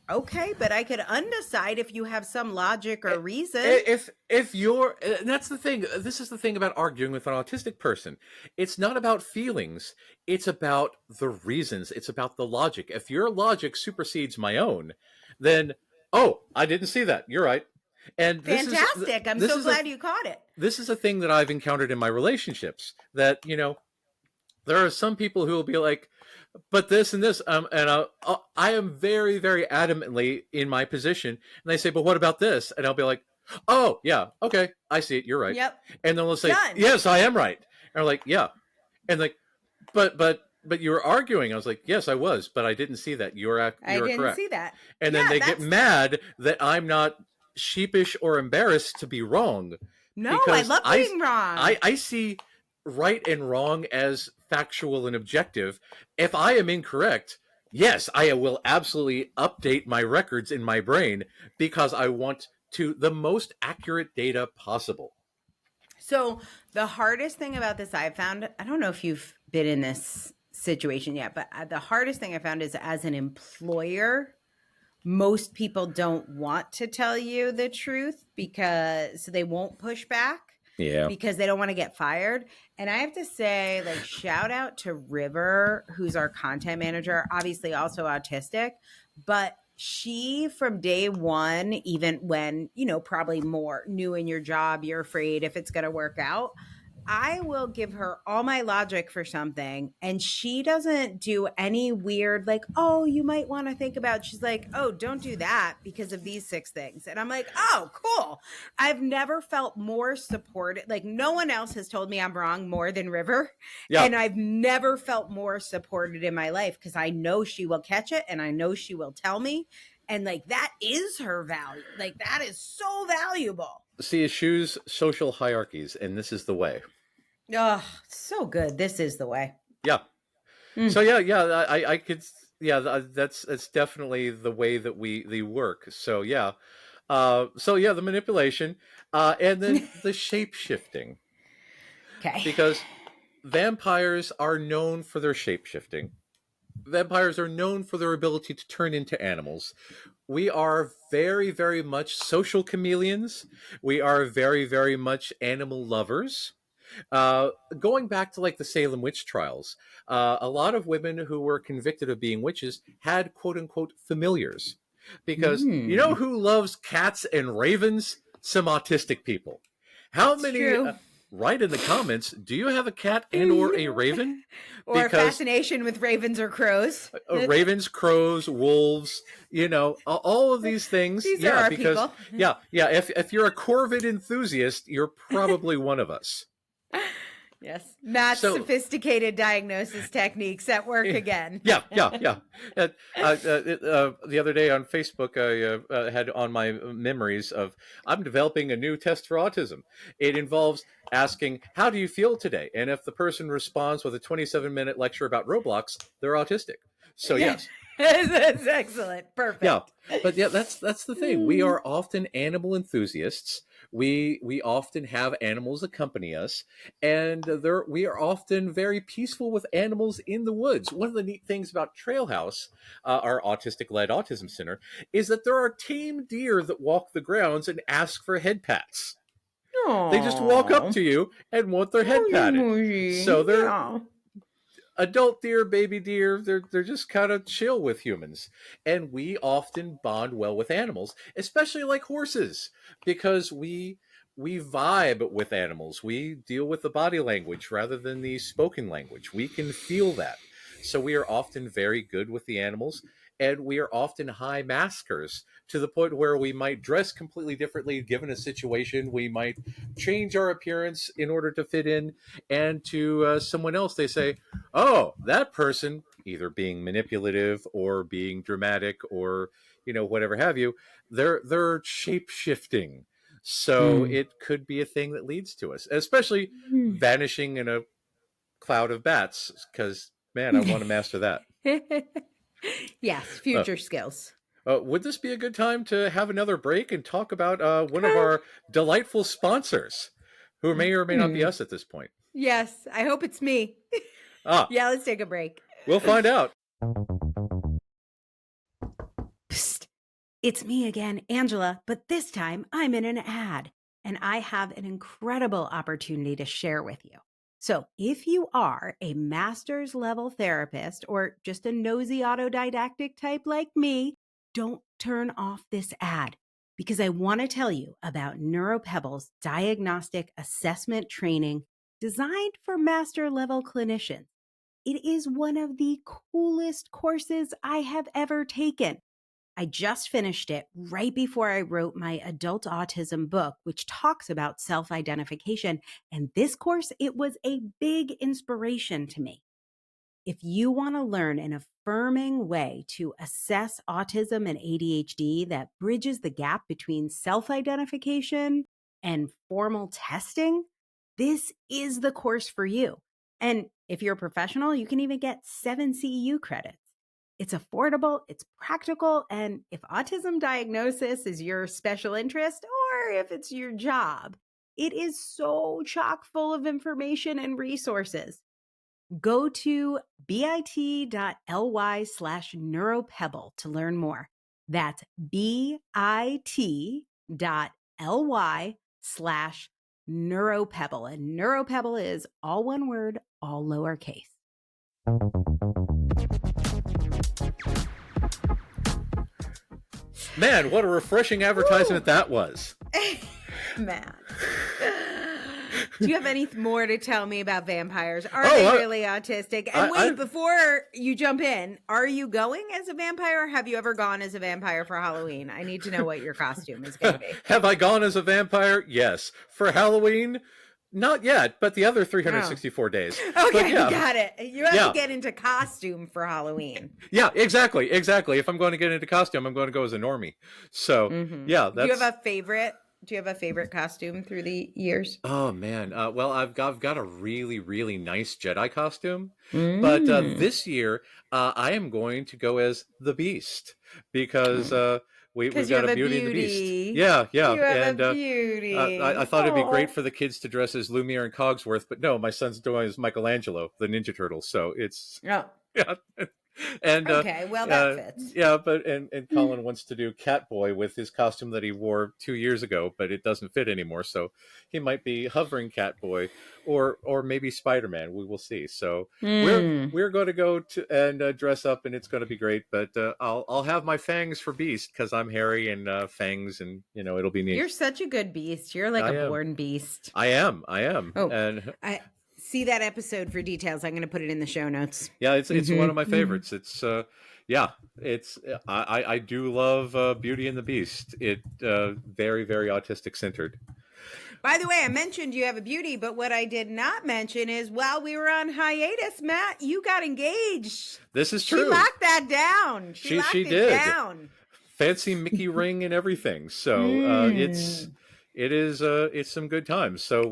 A: Okay, but I could undecide if you have some logic or reason.
B: If you're, and that's the thing. This is the thing about arguing with an autistic person. It's not about feelings. It's about the reasons. It's about the logic. If your logic supersedes my own, then, oh, I didn't see that. You're right. And
A: fantastic. I'm so glad you caught it.
B: This is a thing that I've encountered in my relationships that, there are some people who will be like, but this and this, and I am very, very adamantly in my position. And they say, but what about this? And I'll be like, oh, yeah, okay, I see it. You're right.
A: Yep.
B: And then they'll say,
A: done.
B: Yes, I am right. And I'm like, yeah. And like, but you were arguing. I was like, yes, I was, but I didn't see that. You were correct.
A: I didn't see that.
B: And then they get mad that I'm not sheepish or embarrassed to be wrong.
A: No, I love being wrong.
B: I see right and wrong as factual and objective. If I am incorrect, yes, I will absolutely update my records in my brain because I want the most accurate data possible.
A: So the hardest thing about this I've found, I don't know if you've been in this situation yet, but the hardest thing I found is as an employer, most people don't want to tell you the truth because they won't push back.
B: Yeah.
A: Because they don't want to get fired. And I have to say, like, shout out to River, who's our content manager, obviously also autistic, but she from day one, even when, probably more new in your job, you're afraid if it's going to work out. I will give her all my logic for something and she doesn't do any weird like, oh, you might want to think about, she's like, oh, don't do that because of these 6 things. And I'm like, oh, cool. I've never felt more supported. Like no one else has told me I'm wrong more than River. Yeah. And I've never felt more supported in my life because I know she will catch it and I know she will tell me. And like, that is her value. Like that is so valuable.
B: See, eschews social hierarchies, and this is the way.
A: Oh, so good. This is the way.
B: Yeah. So yeah. I could. Yeah, that's definitely the way that we work. So yeah. The manipulation, and then the shape shifting.
A: Okay.
B: Because vampires are known for their shape shifting. Vampires are known for their ability to turn into animals. We are very, very much social chameleons. We are very, very much animal lovers. Going back to like the Salem witch trials, a lot of women who were convicted of being witches had quote unquote familiars. Because you know who loves cats and ravens? Some autistic people. How many... write in the comments, do you have a cat and or a raven?
A: Or a fascination with ravens or crows?
B: Ravens, crows, wolves, all of these things.
A: These are our people.
B: Yeah. If you're a corvid enthusiast, you're probably one of us.
A: Yes. Not
B: So
A: sophisticated diagnosis techniques at work again.
B: yeah. The other day on Facebook, I had on my memories of I'm developing a new test for autism. It involves asking, "How do you feel today?" And if the person responds with a 27-minute lecture about Roblox, they're autistic. So
A: Yeah.
B: yes.
A: That's excellent. Perfect.
B: Yeah, but yeah, that's the thing. We are often animal enthusiasts. We often have animals accompany us, and we are often very peaceful with animals in the woods. One of the neat things about Trail House, our autistic-led autism center, is that there are tame deer that walk the grounds and ask for head pats. They just walk up
A: Aww.
B: to you and want their head
A: Moji,
B: patted.
A: moji.
B: So they're
A: Yeah.
B: adult deer, baby deer, they're just kind of chill with humans. And we often bond well with animals, especially like horses, because we vibe with animals. We deal with the body language rather than the spoken language. We can feel that. So we are often very good with the animals, and we are often high maskers to the point where we might dress completely differently given a situation. We might change our appearance in order to fit in, and to someone else they say, oh, that person, either being manipulative or being dramatic or whatever have you, they're shape shifting. So
A: Mm.
B: it could be a thing that leads to us, especially vanishing in a cloud of bats. Because man, I want to master that.
A: Yes,
B: Uh,
A: future skills.
B: would this be a good time to have another break and talk about one of our delightful sponsors, who may or may not be us at this point?
A: Yes, I hope it's me. Yeah, let's take a break.
B: We'll find out.
A: Psst. It's me again, Angela, but this time I'm in an ad, and I have an incredible opportunity to share with you. So if you are a master's level therapist or just a nosy autodidactic type like me, don't turn off this ad, because I want to tell you about NeuroPebble's diagnostic assessment training designed for master level clinicians. It is one of the coolest courses I have ever taken. I just finished it right before I wrote my adult autism book, which talks about self-identification. And this course, it was a big inspiration to me. If you want to learn an affirming way to assess autism and ADHD that bridges the gap between self-identification and formal testing, this is the course for you. And if you're a professional, you can even get 7 CEU credits. It's affordable, it's practical, and if autism diagnosis is your special interest or if it's your job, it is so chock full of information and resources. Go to bit.ly/neuropebble to learn more. That's bit.ly/neuropebble. And neuropebble is all one word, all lowercase.
B: Man, what a refreshing advertisement that was.
A: Man. Do you have any more to tell me about vampires? Are
B: Oh,
A: they really autistic? And wait, before you jump in, are you going as a vampire? Or have you ever gone as a vampire for Halloween? I need to know what your costume is going to be.
B: Have I gone as a vampire? Yes. For Halloween? Not yet, but the other 364 days.
A: Okay,
B: yeah.
A: got it. You have to get into costume for Halloween.
B: Yeah, exactly. If I'm going to get into costume, I'm going to go as a normie. So, yeah.
A: Do you have a favorite? Do you have a favorite costume through the years?
B: Oh man, well I've got a really really nice Jedi costume, but this year I am going to go as the Beast because we've got a Beauty and the Beast. Yeah,
A: you have a beauty.
B: I thought it'd be great for the kids to dress as Lumiere and Cogsworth, but no, my son's doing as Michelangelo, the Ninja Turtle. So it's yeah. And
A: okay, well that fits.
B: Yeah, but and Colin wants to do Catboy with his costume that he wore 2 years ago, but it doesn't fit anymore. So he might be hovering Catboy, or maybe Spider-Man. We will see. So we're going to go to and dress up, and it's going to be great. But I'll have my fangs for Beast because I'm hairy and fangs, and it'll be neat.
A: You're such a good beast. You're like a born beast.
B: I am.
A: Oh,
B: and
A: I see that episode for details. I'm going to put it in the show notes.
B: Yeah, it's one of my favorites. It's I do love Beauty and the Beast. It very very autistic centered.
A: By the way, I mentioned you have a beauty, but what I did not mention is while we were on hiatus, Matt, you got engaged.
B: This is
A: She
B: true.
A: locked that down. She locked it
B: did.
A: down.
B: Fancy Mickey ring and everything. So it's some good times. So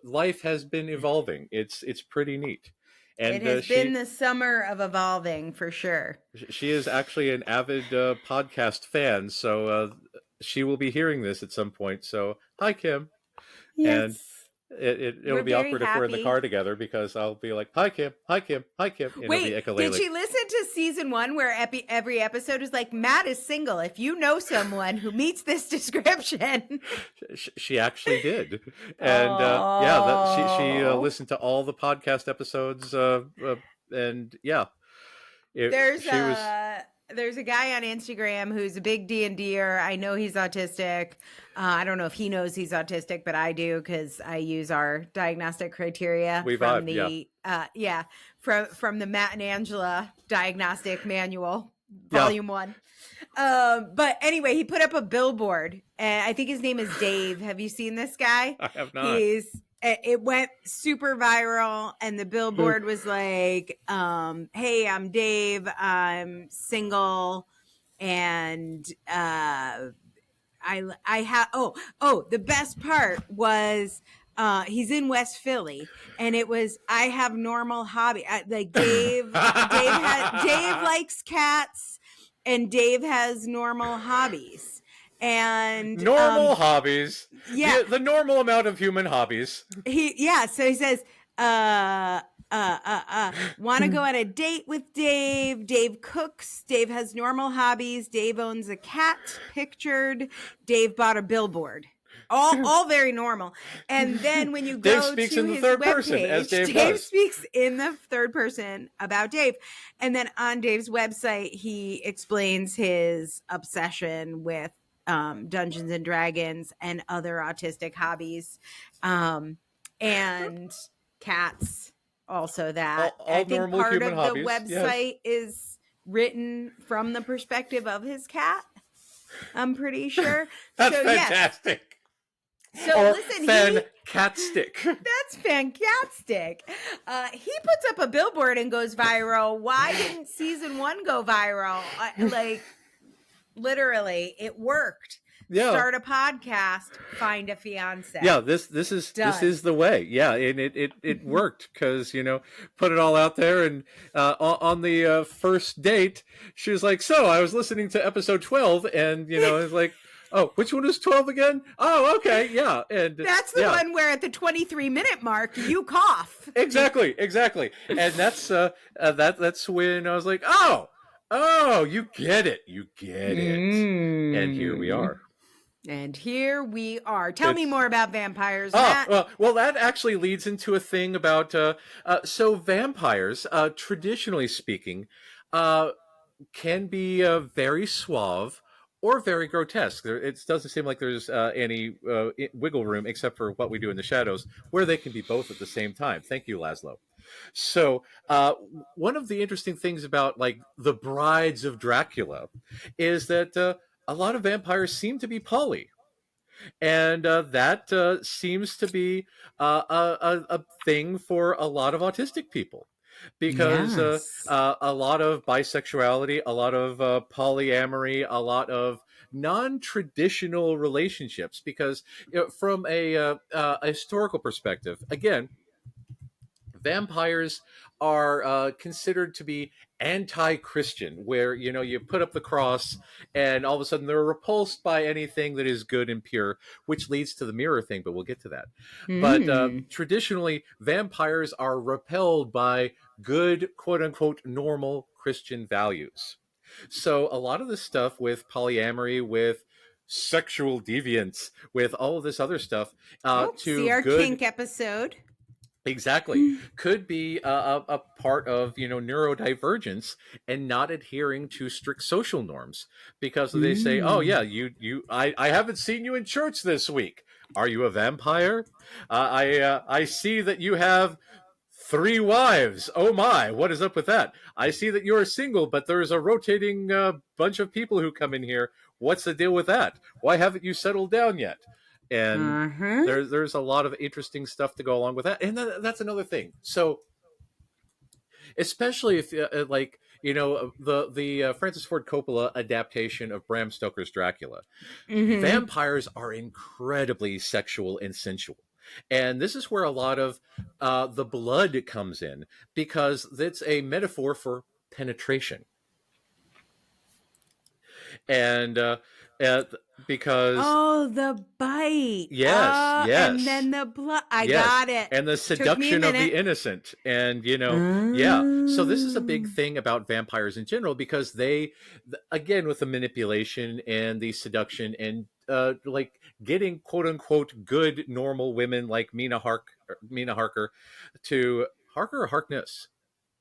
B: life has been evolving. It's pretty neat. And
A: it has been the summer of evolving for sure.
B: She is actually an avid podcast fan, so she will be hearing this at some point. So hi, Kim.
A: Yes.
B: And it'll be awkward if we're in the car together because I'll be like, hi, Kim, hi, Kim, hi, Kim. And
A: wait, did she listen to season 1 where every episode is like, Matt is single. If you know someone who meets this description.
B: She actually did. And she listened to all the podcast episodes. And yeah.
A: There's a guy on Instagram who's a big D&Der. I know he's autistic. I don't know if he knows he's autistic, but I do because I use our diagnostic criteria from the Matt and Angela Diagnostic Manual, Volume 1. But anyway, he put up a billboard, and I think his name is Dave. Have you seen this guy?
B: I have not.
A: It went super viral, and the billboard was like, hey, I'm Dave, I'm single, and I have the best part was he's in West Philly, and it was I have normal hobby. Like Dave likes cats, and Dave has normal hobbies. And
B: normal hobbies. Yeah. The normal amount of human hobbies.
A: So he says, want to go on a date with Dave. Dave cooks. Dave has normal hobbies. Dave owns a cat pictured. Dave bought a billboard. All very normal. And then when you go
B: Dave speaks in the third person, as
A: Dave speaks in the third person about Dave. And then on Dave's website, he explains his obsession with Dungeons and Dragons and other autistic hobbies, and cats. Also, that
B: all
A: I think part of
B: hobbies,
A: the website is written from the perspective of his cat. I'm pretty sure.
B: That's fantastic.
A: Yes. So listen,
B: fan-tastic.
A: That's fantastic. He puts up a billboard and goes viral. Why didn't season 1 go viral? Literally, it worked. Yeah. Start a podcast, find a fiance.
B: Yeah, this is the way. Yeah, and it worked because put it all out there, and on the first date, she was like, "So I was listening to episode 12, and it's like." Oh, which one is 12 again? Oh, okay, yeah. And
A: that's the one where at the 23-minute mark you cough.
B: Exactly. And that's when I was like, oh, you get it. And here we are. Tell me more about vampires, Matt. Well, that actually leads into a thing about so vampires, traditionally speaking, can be very suave or very grotesque. It doesn't seem like there's any wiggle room except for what we do in the shadows, where they can be both at the same time. Thank you, Laszlo. So one of the interesting things about like the brides of Dracula is that a lot of vampires seem to be poly. And that seems to be a thing for a lot of autistic people. Because a lot of bisexuality, a lot of polyamory, a lot of non-traditional relationships. Because from a historical perspective, again, vampires are considered to be anti-Christian, where you put up the cross and all of a sudden they're repulsed by anything that is good and pure, which leads to the mirror thing, but we'll get to that. But traditionally, vampires are repelled by good, quote-unquote, normal Christian values. So a lot of this stuff with polyamory, with sexual deviance, with all of this other stuff
A: see our kink episode.
B: Exactly. Could be a part of, neurodivergence and not adhering to strict social norms, because they say, oh yeah, I haven't seen you in church this week. Are you a vampire? I see that you have 3 wives. Oh my, what is up with that? I see that you're single, but there's a rotating bunch of people who come in here. What's the deal with that? Why haven't you settled down yet? And
A: Uh-huh.
B: there's a lot of interesting stuff to go along with that. And that's another thing. So especially if like the Francis Ford Coppola adaptation of Bram Stoker's Dracula,
A: Mm-hmm.
B: vampires are incredibly sexual and sensual. And this is where a lot of the blood comes in, because it's a metaphor for penetration. And uh, because
A: Oh, the bite.
B: yes,
A: Oh, and
B: yes,
A: then the blood. I
B: yes,
A: got it.
B: and the
A: Took me a
B: seduction of
A: minute.
B: the innocent. And yeah, so this is a big
A: Um,
B: thing about vampires in general, because they, again, with the manipulation and the seduction, and like getting quote unquote good normal women like Mina Harker to Harker or Harkness.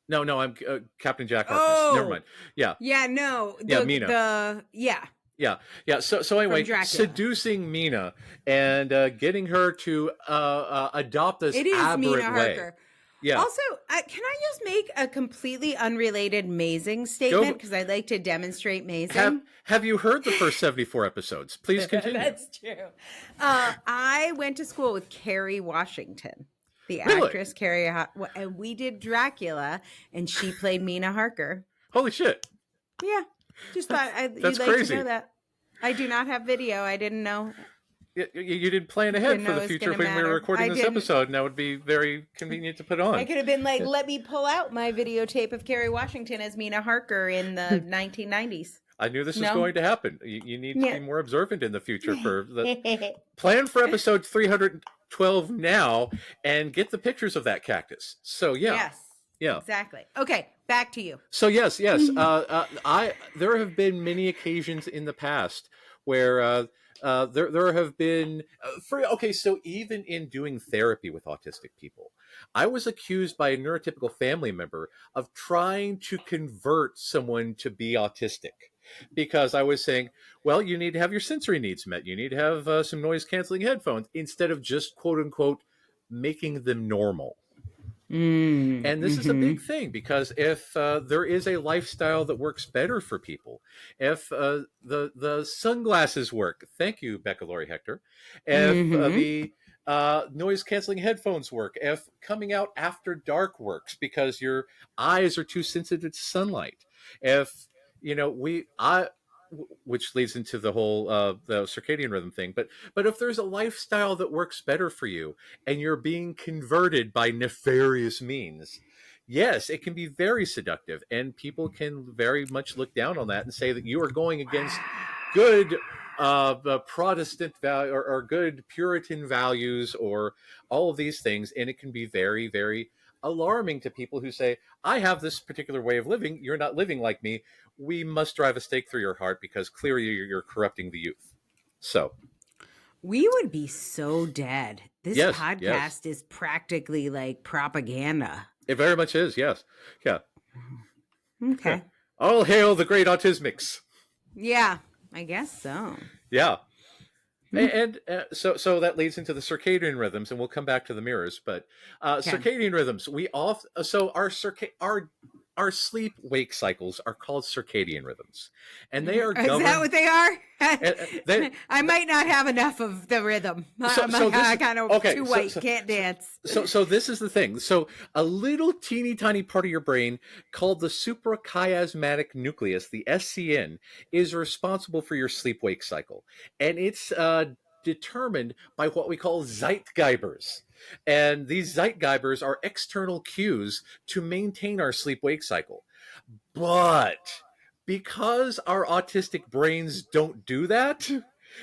B: No, I'm Captain Jack Harkness. Never
A: oh,
B: mind. Yeah,
A: yeah, no.
B: yeah,
A: The
B: Mina.
A: the yeah,
B: Yeah, yeah. So
A: from
B: anyway,
A: Dracula.
B: seducing Mina and getting her to adopt this
A: It is Mina
B: aberrant way.
A: Harker.
B: Yeah,
A: Also, can I just make a completely unrelated mazing statement,
B: go.
A: because I'd like to demonstrate
B: Have
A: mazing?
B: Have you heard the first 74 episodes? Please continue.
A: That's true. I went to school with Kerry Washington, the
B: Really?
A: actress and we did Dracula, and she played Mina Harker.
B: Holy shit!
A: Yeah, just thought
B: That's
A: you'd like to know
B: crazy.
A: that. I do not have video. I didn't know.
B: You didn't plan ahead
A: Didn't
B: for
A: know
B: the
A: it was
B: future
A: gonna
B: when we were
A: matter.
B: recording
A: I
B: this
A: didn't.
B: episode, and that would be very convenient to put
A: I
B: on.
A: could have been like, let me pull out my videotape of Kerry Washington as Mina Harker in the 1990s.
B: I knew this was
A: No.
B: going to happen. You need to
A: Yeah.
B: be more observant in the future for the plan for episode 312 now, and get the pictures of that cactus. So yeah,
A: Yes.
B: yeah.
A: Exactly. Okay, back to you.
B: So yes, I there have been many occasions in the past where there have been okay. So even in doing therapy with autistic people, I was accused by a neurotypical family member of trying to convert someone to be autistic, because I was saying, well, you need to have your sensory needs met. You need to have some noise canceling headphones, instead of just quote unquote making them normal. And this is a
A: Mm-hmm.
B: big thing, because if there is a lifestyle that works better for people, if the sunglasses work, thank you, Becca Laurie Hector, if
A: Mm-hmm.
B: the noise canceling headphones work, if coming out after dark works because your eyes are too sensitive to sunlight, if we I which leads into the whole the circadian rhythm thing, but if there's a lifestyle that works better for you, and you're being converted by nefarious means, yes, it can be very seductive, and people can very much look down on that and say that you are going against good Protestant value, or good Puritan values, or all of these things, and it can be very, very alarming to people who say, I have this particular way of living, you're not living like me, we must drive a stake through your heart, because clearly you're corrupting the youth. So
A: We would be so dead. This
B: yes, yes,
A: podcast is practically like propaganda.
B: it very much is. Yes, yeah.
A: Okay.
B: All hail the great autismics.
A: Yeah, I guess so.
B: Yeah. And so that leads into the circadian rhythms, and we'll come back to the mirrors. But
A: Okay.
B: circadian rhythms, our sleep wake cycles are called circadian rhythms, and they are
A: Is
B: governed.
A: that what they are? I
B: They,
A: might not have enough of the rhythm.
B: So
A: I kind of
B: okay,
A: too white, can't dance.
B: so this is the thing. So a little teeny tiny part of your brain called the suprachiasmatic nucleus, the SCN, is responsible for your sleep wake cycle, and it's determined by what we call Zeitgebers. And these Zeitgebers are external cues to maintain our sleep wake cycle. But because our autistic brains don't do that,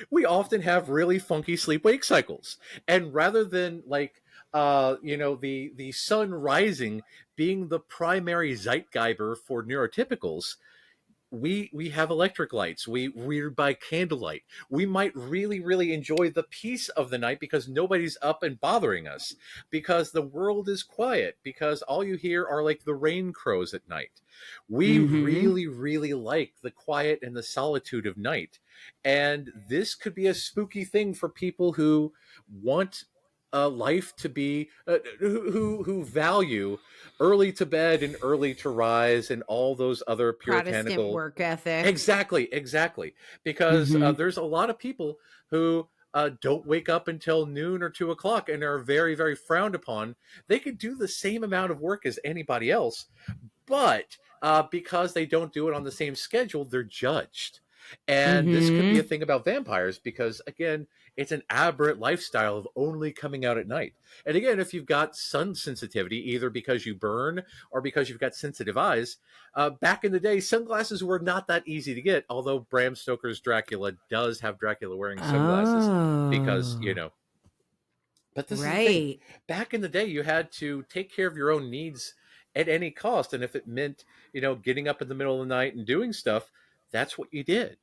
B: we often have really funky sleep wake cycles. And rather than like the sun rising being the primary Zeitgeber for neurotypicals, we have electric lights. We're by candlelight. We might really, really enjoy the peace of the night, because nobody's up and bothering us, because the world is quiet, because all you hear are like the rain crows at night. We
A: Mm-hmm.
B: really, really like the quiet and the solitude of night. And this could be a spooky thing for people who want life to be who value early to bed and early to rise, and all those other
A: Protestant
B: puritanical.
A: work ethic.
B: Exactly, because
A: Mm-hmm.
B: there's a lot of people who don't wake up until noon or 2 o'clock and are very, very frowned upon. They could do the same amount of work as anybody else, but because they don't do it on the same schedule, they're judged. And this could be a
A: Mm-hmm.
B: thing about vampires because, again, it's an aberrant lifestyle of only coming out at night. And again, if you've got sun sensitivity, either because you burn or because you've got sensitive eyes, back in the day, sunglasses were not that easy to get, although Bram Stoker's Dracula does have Dracula wearing sunglasses because,
A: Oh,
B: but this is the thing.
A: right.
B: Back in the day, you had to take care of your own needs at any cost. And if it meant, getting up in the middle of the night and doing stuff, that's what you did.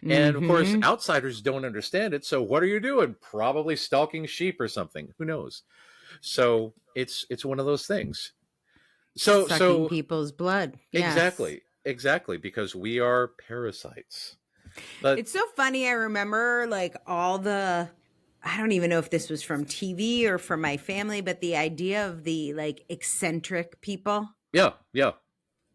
B: And of course,
A: Mm-hmm.
B: outsiders don't understand it. So what are you doing? Probably stalking sheep or something. Who knows? So it's one of those things. So
A: Sucking
B: so
A: people's blood. Yes.
B: exactly, because we are parasites. But
A: It's so funny. I remember like all I don't even know if this was from TV or from my family, but the idea of the like eccentric people.
B: yeah, yeah,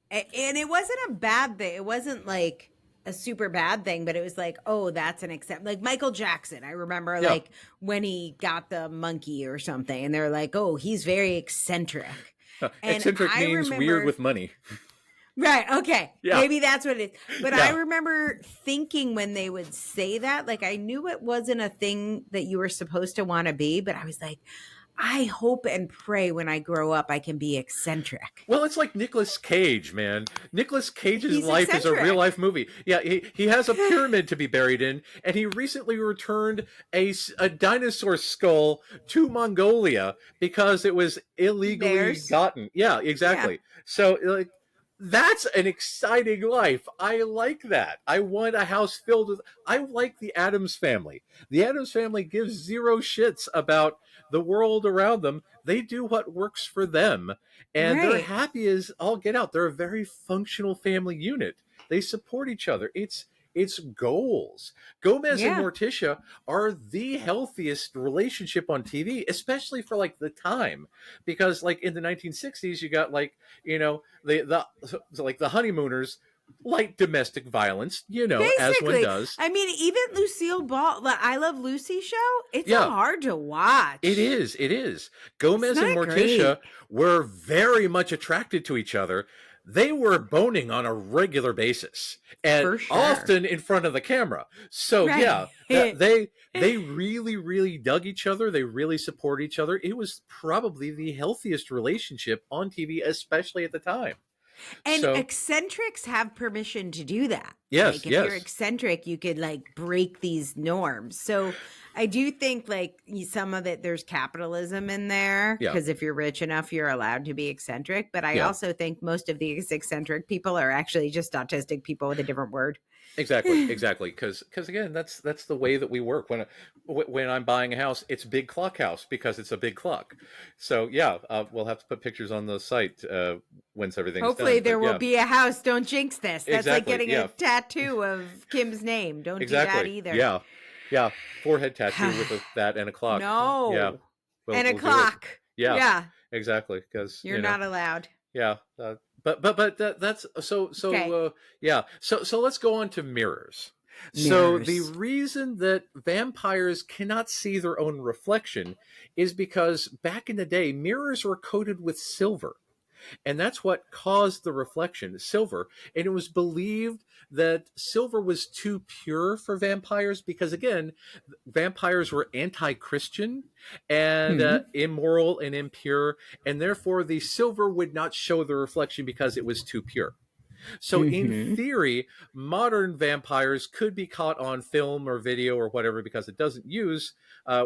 A: And it wasn't a bad thing. It wasn't like a super bad thing, but it was like, oh, that's an except. Like Michael Jackson, I remember
B: yeah.
A: like when he got the monkey or something, and they're like, oh, he's very eccentric. And
B: Eccentric
A: I
B: means weird
A: remember,
B: with money.
A: right, okay,
B: Yeah,
A: maybe that's what it is. But I
B: yeah.
A: remember thinking when they would say that, like I knew it wasn't a thing that you were supposed to want to be, but I was like, I hope and pray when I grow up I can be eccentric.
B: Well, it's like Nicolas Cage, man. Nicolas Cage's
A: He's
B: life is a real
A: eccentric.
B: life movie. Yeah, he has a pyramid to be buried in, and he recently returned a dinosaur skull to Mongolia because it was illegally
A: There's,
B: gotten. Yeah,
A: yeah.
B: exactly. So, like, that's an exciting life. I like that. I want a house filled with. I like the Addams family. The Addams family gives zero shits about the world around them. They do what works for them, and they're
A: Right.
B: happy as all get out. They're a very functional family unit. They support each other. It's goals. Gomez and
A: Yeah.
B: Morticia are the healthiest relationship on TV, especially for like the time, because like in the 1960s, you got like like the honeymooners, light domestic violence, as one
A: Basically,
B: does.
A: I mean, even Lucille Ball, the I Love Lucy show, it's a
B: Yeah,
A: hard to watch.
B: it is. It is.
A: It's
B: Gomez and
A: not
B: Morticia
A: great.
B: were very much attracted to each other. They were boning on a regular basis and
A: For sure.
B: often in front of the camera. So
A: Right.
B: yeah, they really, really dug each other. They really support each other. It was probably the healthiest relationship on TV, especially at the time.
A: And
B: So
A: eccentrics have permission to do that.
B: yes,
A: Like if you're
B: yes,
A: eccentric, you could like break these norms. So I do think like some of it there's capitalism in there
B: yeah,
A: because if you're rich enough, you're allowed to be eccentric. But I
B: yeah.
A: also think most of these eccentric people are actually just autistic people with a different word.
B: Exactly. Because again, that's the way that we work. When I'm buying a house, it's big clock house because it's a big clock. So yeah, we'll have to put pictures on the site once everything's
A: Hopefully
B: done.
A: there
B: But
A: will
B: yeah,
A: be a house. Don't jinx this. That's like
B: exactly.
A: getting a
B: Yeah,
A: tattoo of Kim's name. Don't do that
B: exactly.
A: either.
B: Yeah, yeah. Forehead tattoo with that and a clock. Yeah,
A: No. And a
B: we'll do it.
A: clock.
B: Yeah,
A: Yeah.
B: exactly. Because
A: You're not allowed.
B: yeah. But that's
A: Okay.
B: yeah. So let's go on to mirrors. So the
A: Mirrors.
B: reason that vampires cannot see their own reflection is because back in the day, mirrors were coated with silver. And that's what caused the reflection, silver. And it was believed that silver was too pure for vampires because, again, vampires were anti-Christian and
A: Hmm.
B: immoral and impure, and therefore the silver would not show the reflection because it was too pure. So, in
A: Hmm.
B: theory, modern vampires could be caught on film or video or whatever because it doesn't use,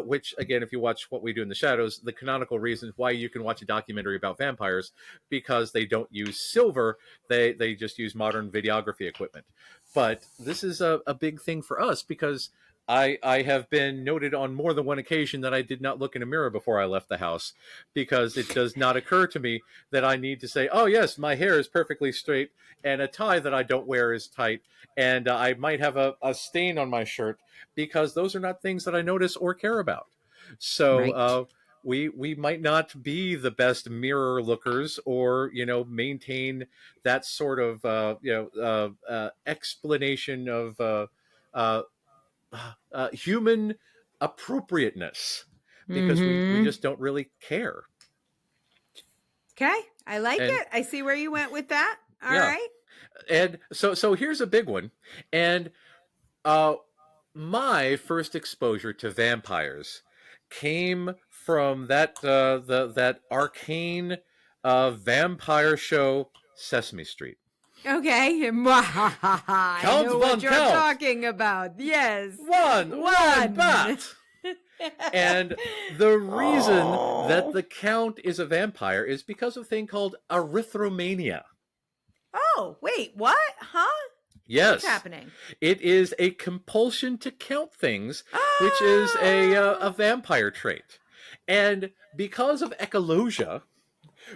B: which, again, if you watch What We Do in the Shadows, the canonical reason why you can watch a documentary about vampires because they don't use silver, they just use modern videography equipment. But this is a big thing for us because I have been noted on more than one occasion that I did not look in a mirror before I left the house because it does not occur to me that I need to say, oh, yes, my hair is perfectly straight and a tie that I don't wear is tight, and I might have a stain on my shirt because those are not things that I notice or care about. So
A: Right.
B: we might not be the best mirror lookers or maintain that sort of explanation of uh, human appropriateness, because we
A: Mm-hmm.
B: just don't really care.
A: Okay, I like
B: And
A: it. I see where you went with that. All
B: yeah,
A: right.
B: and so here's a big one. And uh my first exposure to vampires came from that arcane vampire show, Sesame Street.
A: Okay. I
B: Count
A: know what
B: von
A: you're
B: Count.
A: talking about. Yes.
B: One
A: One.
B: bat. And the reason that
A: Oh.
B: the Count is a vampire is because of a thing called erythromania.
A: Oh, wait, what? Huh? What's
B: Yes,
A: happening?
B: it is a compulsion to count things, which is a
A: Oh.
B: vampire trait. And because of ecologia,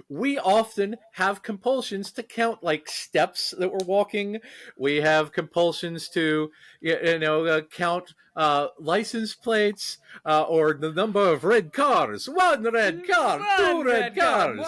B: we often have compulsions to count, like steps that we're walking. We have compulsions to, count license plates, or the number of red cars. One red car, two
A: One
B: red
A: red card.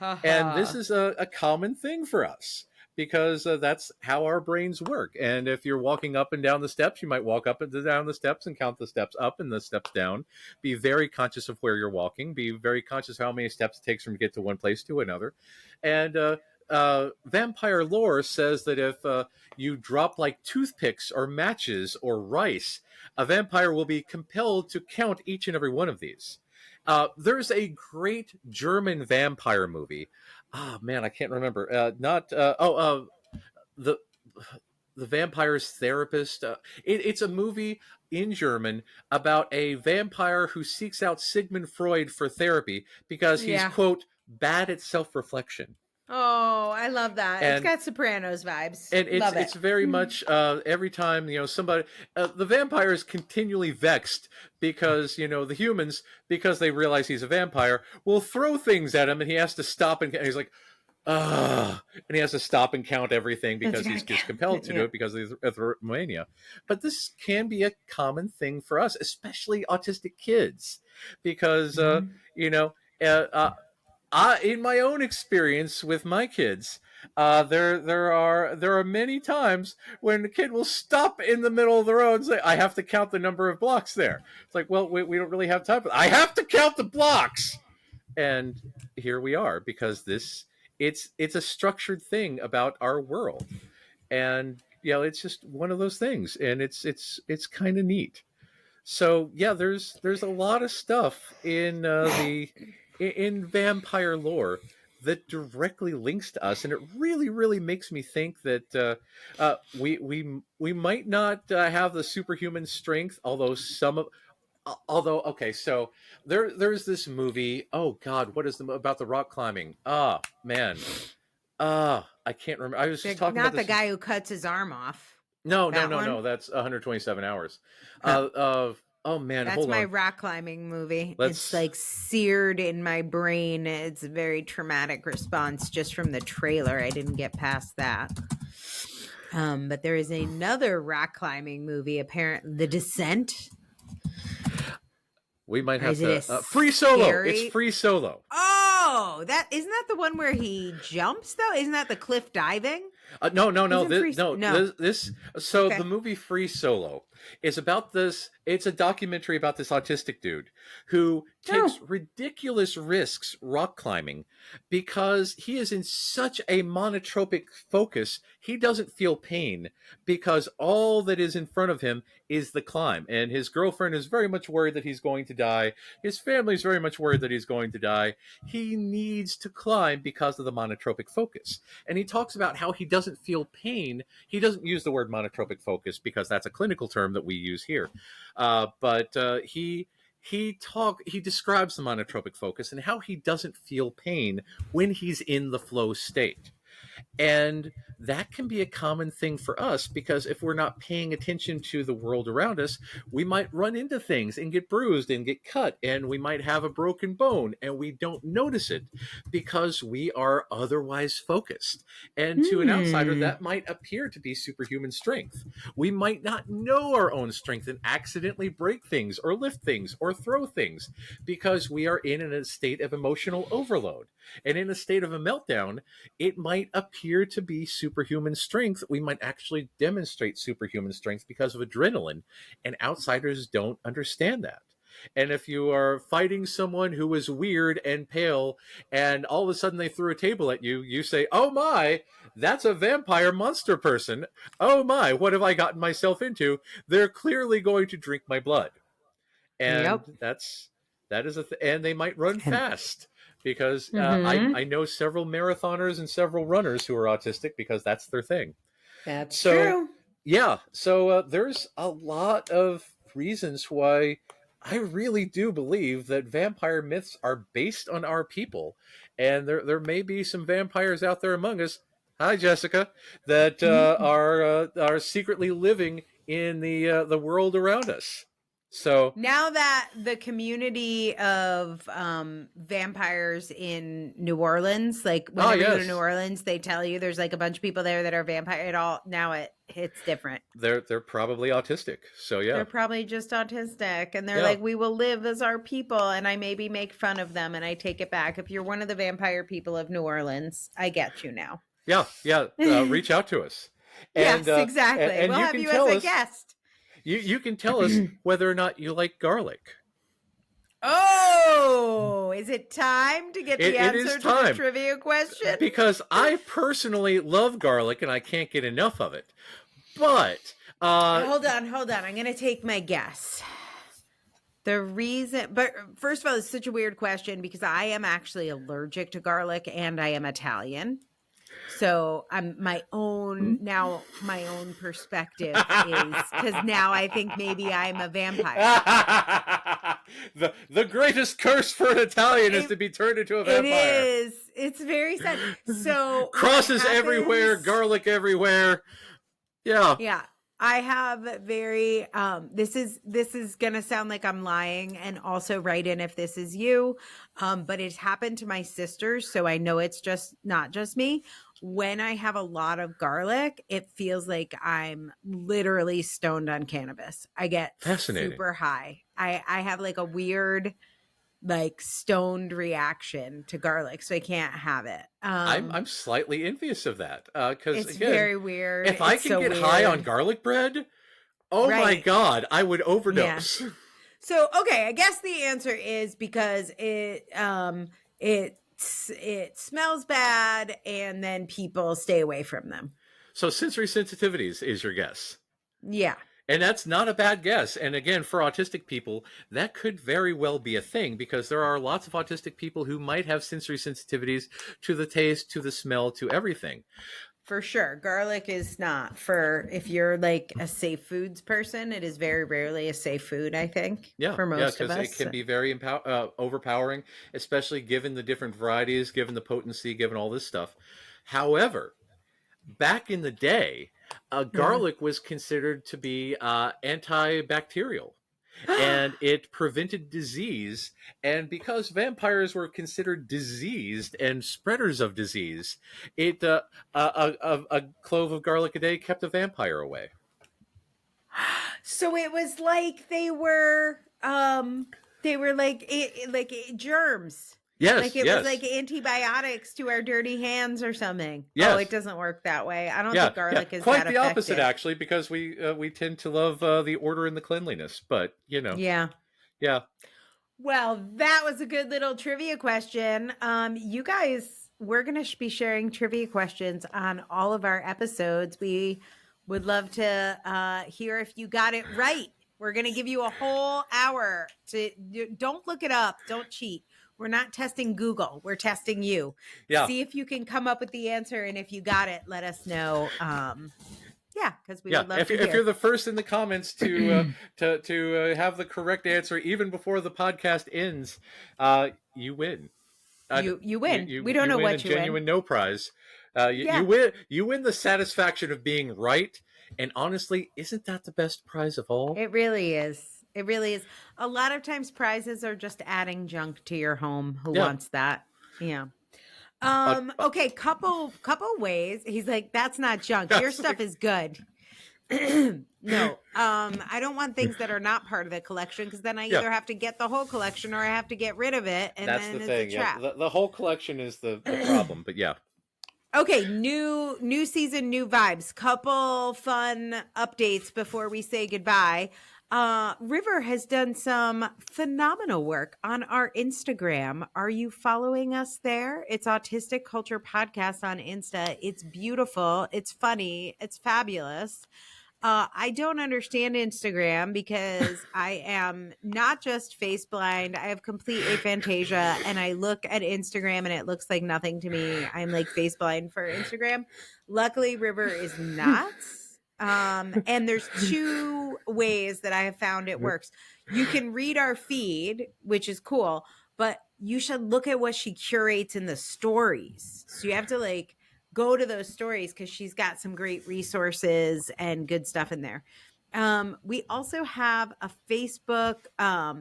B: cars. And this is a common thing for us, because that's how our brains work. And if you're walking up and down the steps, you might walk up and down the steps and count the steps up and the steps down. Be very conscious of where you're walking. Be very conscious of how many steps it takes from get to one place to another. And vampire lore says that if you drop like toothpicks or matches or rice, a vampire will be compelled to count each and every one of these. There's a great German vampire movie. Oh man, I can't remember. The the vampire's therapist. It's a movie in German about a vampire who seeks out Sigmund Freud for therapy because he's,
A: Yeah.
B: quote, bad at self-reflection.
A: Oh, I love that. It's
B: And
A: got Sopranos vibes.
B: and
A: Love it.
B: it's very much every time somebody, the vampire is continually vexed because the humans, because they realize he's a vampire, will throw things at him, and he has to stop, and he's like, and he has to stop and count everything because he's just compelled to do it because of erythromania. But this can be a common thing for us, especially autistic kids, because in my own experience with my kids, there are many times when the kid will stop in the middle of the road and say, "I have to count the number of blocks there." It's like, well, we don't really have time for that. I have to count the blocks, and here we are, because it's a structured thing about our world, and it's just one of those things, and it's kind of neat. So yeah, there's a lot of stuff in vampire lore that directly links to us, and it really makes me think that we might not have the superhuman strength, although okay, so there's this movie. Oh God, what is about the rock climbing? Ah, man, I can't remember. I was just talking
A: Not
B: about
A: the
B: this.
A: guy who cuts his arm off.
B: No.
A: That one?
B: That's 127 hours.
A: Huh.
B: Oh man,
A: That's
B: hold
A: my
B: on.
A: rock climbing movie. It's
B: Let's.
A: like seared in my brain. It's a very traumatic response just from the trailer. I didn't get past that. But there is another rock climbing movie, apparently, The Descent.
B: We might
A: Or
B: have
A: is it
B: to
A: a
B: free solo.
A: scary-
B: It's free solo.
A: Oh, that isn't that the one where he jumps though? Isn't that the cliff diving?
B: No.
A: Isn't no.
B: This. So
A: Okay.
B: the movie Free Solo is about this. It's a documentary about this autistic dude who takes ridiculous risks rock climbing because he is in such a monotropic focus. He doesn't feel pain because all that is in front of him is the climb. And his girlfriend is very much worried that he's going to die. His family is very much worried that he's going to die. He needs to climb because of the monotropic focus. And he talks about how he doesn't feel pain. He doesn't use the word monotropic focus because that's a clinical term that we use here. But he describes the monotropic focus and how he doesn't feel pain when he's in the flow state. And that can be a common thing for us because if we're not paying attention to the world around us, we might run into things and get bruised and get cut, and we might have a broken bone and we don't notice it because we are otherwise focused. And to an outsider, that might appear to be superhuman strength. We might not know our own strength and accidentally break things or lift things or throw things because we are in a state of emotional overload. And in a state of a meltdown, it might appear appear to be superhuman strength. We might actually demonstrate superhuman strength because of adrenaline, and outsiders don't understand that. And if you are fighting someone who is weird and pale, and all of a sudden they threw a table at you, you say, "Oh my, that's a vampire monster person. Oh my, what have I gotten myself into? They're clearly going to drink my blood." And
A: Yep.
B: that is and they might run
A: And
B: fast because
A: mm-hmm.
B: I know several marathoners and several runners who are autistic because that's their thing.
A: That's
B: So
A: true.
B: yeah, so there's a lot of reasons why I really do believe that vampire myths are based on our people, and there may be some vampires out there among us. Hi, Jessica, that are secretly living in the world around us. So
A: Now that the community of vampires in New Orleans, like whenever you go to New
B: yes,
A: Orleans, they tell you there's like a bunch of people there that are vampire. It all now it hits different.
B: they're probably autistic. So yeah,
A: They're probably just autistic, and they're
B: yeah,
A: like, "We will live as our people," and I maybe make fun of them, and I take it back. If you're one of the vampire people of New Orleans, I get you now.
B: yeah. Reach out to us, and
A: Yes, exactly. We'll
B: you
A: have
B: can
A: you as
B: tell
A: a
B: us.
A: guest.
B: You can tell us whether or not you like garlic.
A: Oh, is it time to get the
B: It is
A: answer to the
B: time
A: trivia question?
B: because I personally love garlic and I can't get enough of it. But
A: Hold on. I'm going to take my guess. The reason, but first of all, it's such a weird question because I am actually allergic to garlic and I am Italian. So I'm my own perspective is because now I think maybe I'm a vampire.
B: the greatest curse for an Italian is to be turned into a vampire.
A: It is. It's very sad. So
B: crosses everywhere, garlic everywhere. Yeah.
A: Yeah. I have very this is gonna sound like I'm lying, and also write in if this is you. But it's happened to my sisters, so I know it's just not just me. When I have a lot of garlic, it feels like I'm literally stoned on cannabis. I get
B: Fascinating.
A: super high. I have like a weird like stoned reaction to garlic, so I can't have it.
B: I'm slightly envious of that because
A: It's very weird.
B: If I can get high on garlic bread, oh my god, I would overdose.
A: Yeah. So okay, I guess the answer is because it smells bad, and then people stay away from them.
B: So sensory sensitivities is your guess.
A: Yeah.
B: And that's not a bad guess. And again, for autistic people, that could very well be a thing because there are lots of autistic people who might have sensory sensitivities to the taste, to the smell, to everything.
A: For sure. Garlic is not for, if you're like a safe foods person, it is very rarely a safe food, I think, for most of us.
B: It can be very overpowering, especially given the different varieties, given the potency, given all this stuff. However, back in the day, garlic was considered to be antibacterial, and it prevented disease. And because vampires were considered diseased and spreaders of disease, a clove of garlic a day kept a vampire away.
A: So it was like they were like germs.
B: Yes,
A: like it was like antibiotics to our dirty hands or something.
B: Yes.
A: Oh, it doesn't work that way. I don't think garlic is
B: quite
A: that
B: the opposite,
A: effective.
B: actually, because we tend to love the order and the cleanliness. But
A: yeah. Well, that was a good little trivia question. You guys, we're gonna be sharing trivia questions on all of our episodes. We would love to hear if you got it right. We're gonna give you a whole hour to. Don't look it up. Don't cheat. We're not testing Google. We're testing you.
B: Yeah.
A: See if you can come up with the answer, and if you got it, let us know. Because we would love to hear.
B: If you're the first in the comments to have the correct answer even before the podcast ends, you win.
A: You win. We don't know what you win.
B: Genuine no prize. You win. You win the satisfaction of being right. And honestly, isn't that the best prize of all?
A: It really is. It really is. A lot of times prizes are just adding junk to your home. Who wants that? Yeah. Okay. Couple ways. He's like, that's not junk. Your stuff is good. No. I don't want things that are not part of the collection, because then I either have to get the whole collection or I have to get rid of it. And
B: that's
A: then
B: the
A: it's
B: thing.
A: a trap.
B: The whole collection is the problem, but yeah.
A: Okay, new season, new vibes. Couple fun updates before we say goodbye. River has done some phenomenal work on our Instagram. Are you following us there? It's Autistic Culture Podcast on Insta. It's beautiful. It's funny. It's fabulous. I don't understand Instagram because I am not just face blind. I have complete aphantasia, and I look at Instagram and it looks like nothing to me. I'm like face blind for Instagram. Luckily, River is not. And there's two ways that I have found it works. You can read our feed, which is cool, but you should look at what she curates in the stories. So you have to like go to those stories because she's got some great resources and good stuff in there. We also have a Facebook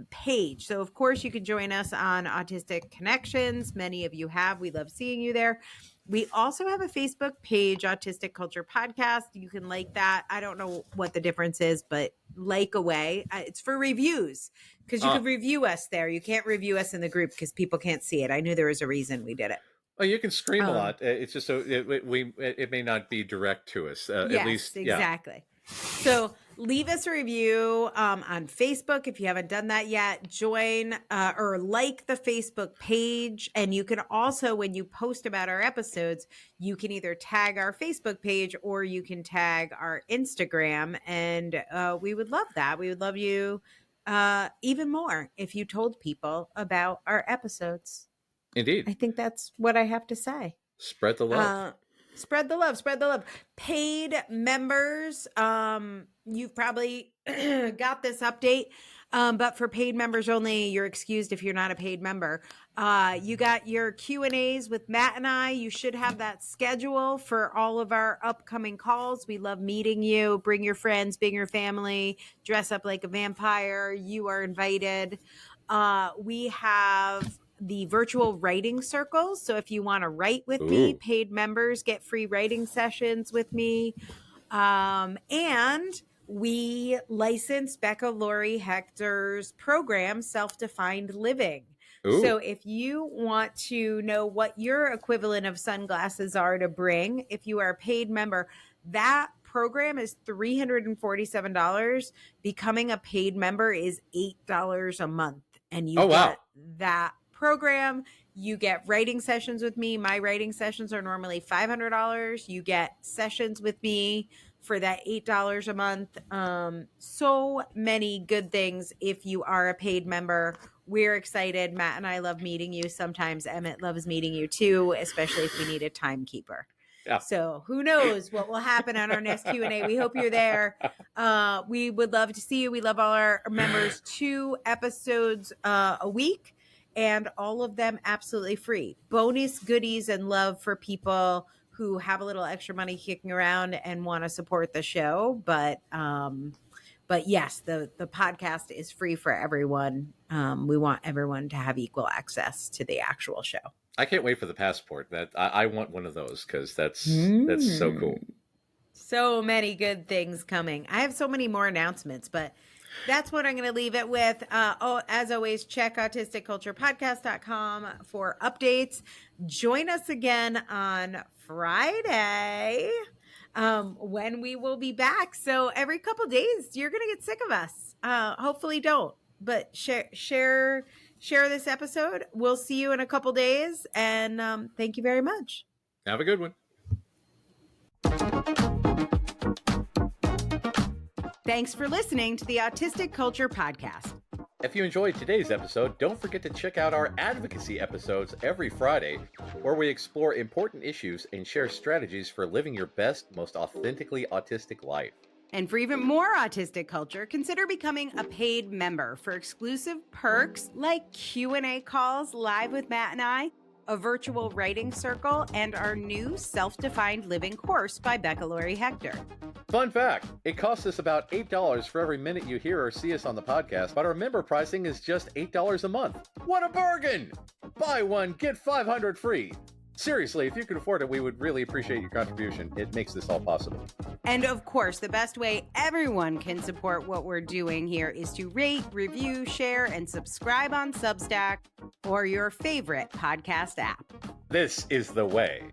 A: page. So, of course, you can join us on Autistic Connections. Many of you have. We love seeing you there. We also have a Facebook page, Autistic Culture Podcast. You can like that. I don't know what the difference is, but like away. It's for reviews because you can review us there. You can't review us in the group because people can't see it. I knew there was a reason we did it.
B: Well, you can scream a lot. It's just so it may not be direct to us.
A: Yes,
B: at least,
A: exactly. So leave us a review on Facebook if you haven't done that yet. Join or like the Facebook page. And you can also, when you post about our episodes, you can either tag our Facebook page or you can tag our Instagram. And we would love that. We would love you even more if you told people about our episodes.
B: Indeed.
A: I think that's what I have to say.
B: Spread the love.
A: Spread the love. Spread the love. Paid members, you've probably got this update, but for paid members only, you're excused if you're not a paid member. You got your Q&As with Matt and I. You should have that schedule for all of our upcoming calls. We love meeting you. Bring your friends, bring your family, dress up like a vampire. You are invited. We have the virtual writing circles. So if you want to write with me, paid members get free writing sessions with me. And we licensed Becca Lori Hector's program, Self-Defined Living. So if you want to know what your equivalent of sunglasses are to bring, if you are a paid member, that program is $347. Becoming a paid member is $8 a month. And you get that program. You get writing sessions with me. My writing sessions are normally $500. You get sessions with me for that $8 a month. So many good things if you are a paid member. We're excited. Matt and I love meeting you. Sometimes Emmett loves meeting you too, especially if we need a timekeeper. Yeah. So who knows what will happen on our next Q&A. We hope you're there. We would love to see you. We love all our members. 2 episodes a week, and all of them absolutely free. Bonus goodies and love for people who have a little extra money kicking around and want to support the show. But yes, the podcast is free for everyone. We want everyone to have equal access to the actual show.
B: I can't wait for the passport. That I want one of those because that's so cool.
A: So many good things coming. I have so many more announcements, but that's what I'm going to leave it with. As always, check autisticculturepodcast.com for updates. Join us again on Friday when we will be back. So every couple days, you're going to get sick of us. Hopefully don't, but share this episode. We'll see you in a couple days. And thank you very much.
B: Have a good one.
A: Thanks for listening to the Autistic Culture Podcast.
B: If you enjoyed today's episode, don't forget to check out our advocacy episodes every Friday, where we explore important issues and share strategies for living your best, most authentically autistic life.
A: And for even more autistic culture, consider becoming a paid member for exclusive perks like Q&A calls live with Matt and I, a virtual writing circle, and our new Self-Defined Living course by Becca Lori Hector.
B: Fun fact, it costs us about $8 for every minute you hear or see us on the podcast, but our member pricing is just $8 a month. What a bargain! Buy one, get 500 free. Seriously, if you could afford it, we would really appreciate your contribution. It makes this all possible.
A: And of course, the best way everyone can support what we're doing here is to rate, review, share, and subscribe on Substack or your favorite podcast app.
B: This is the way.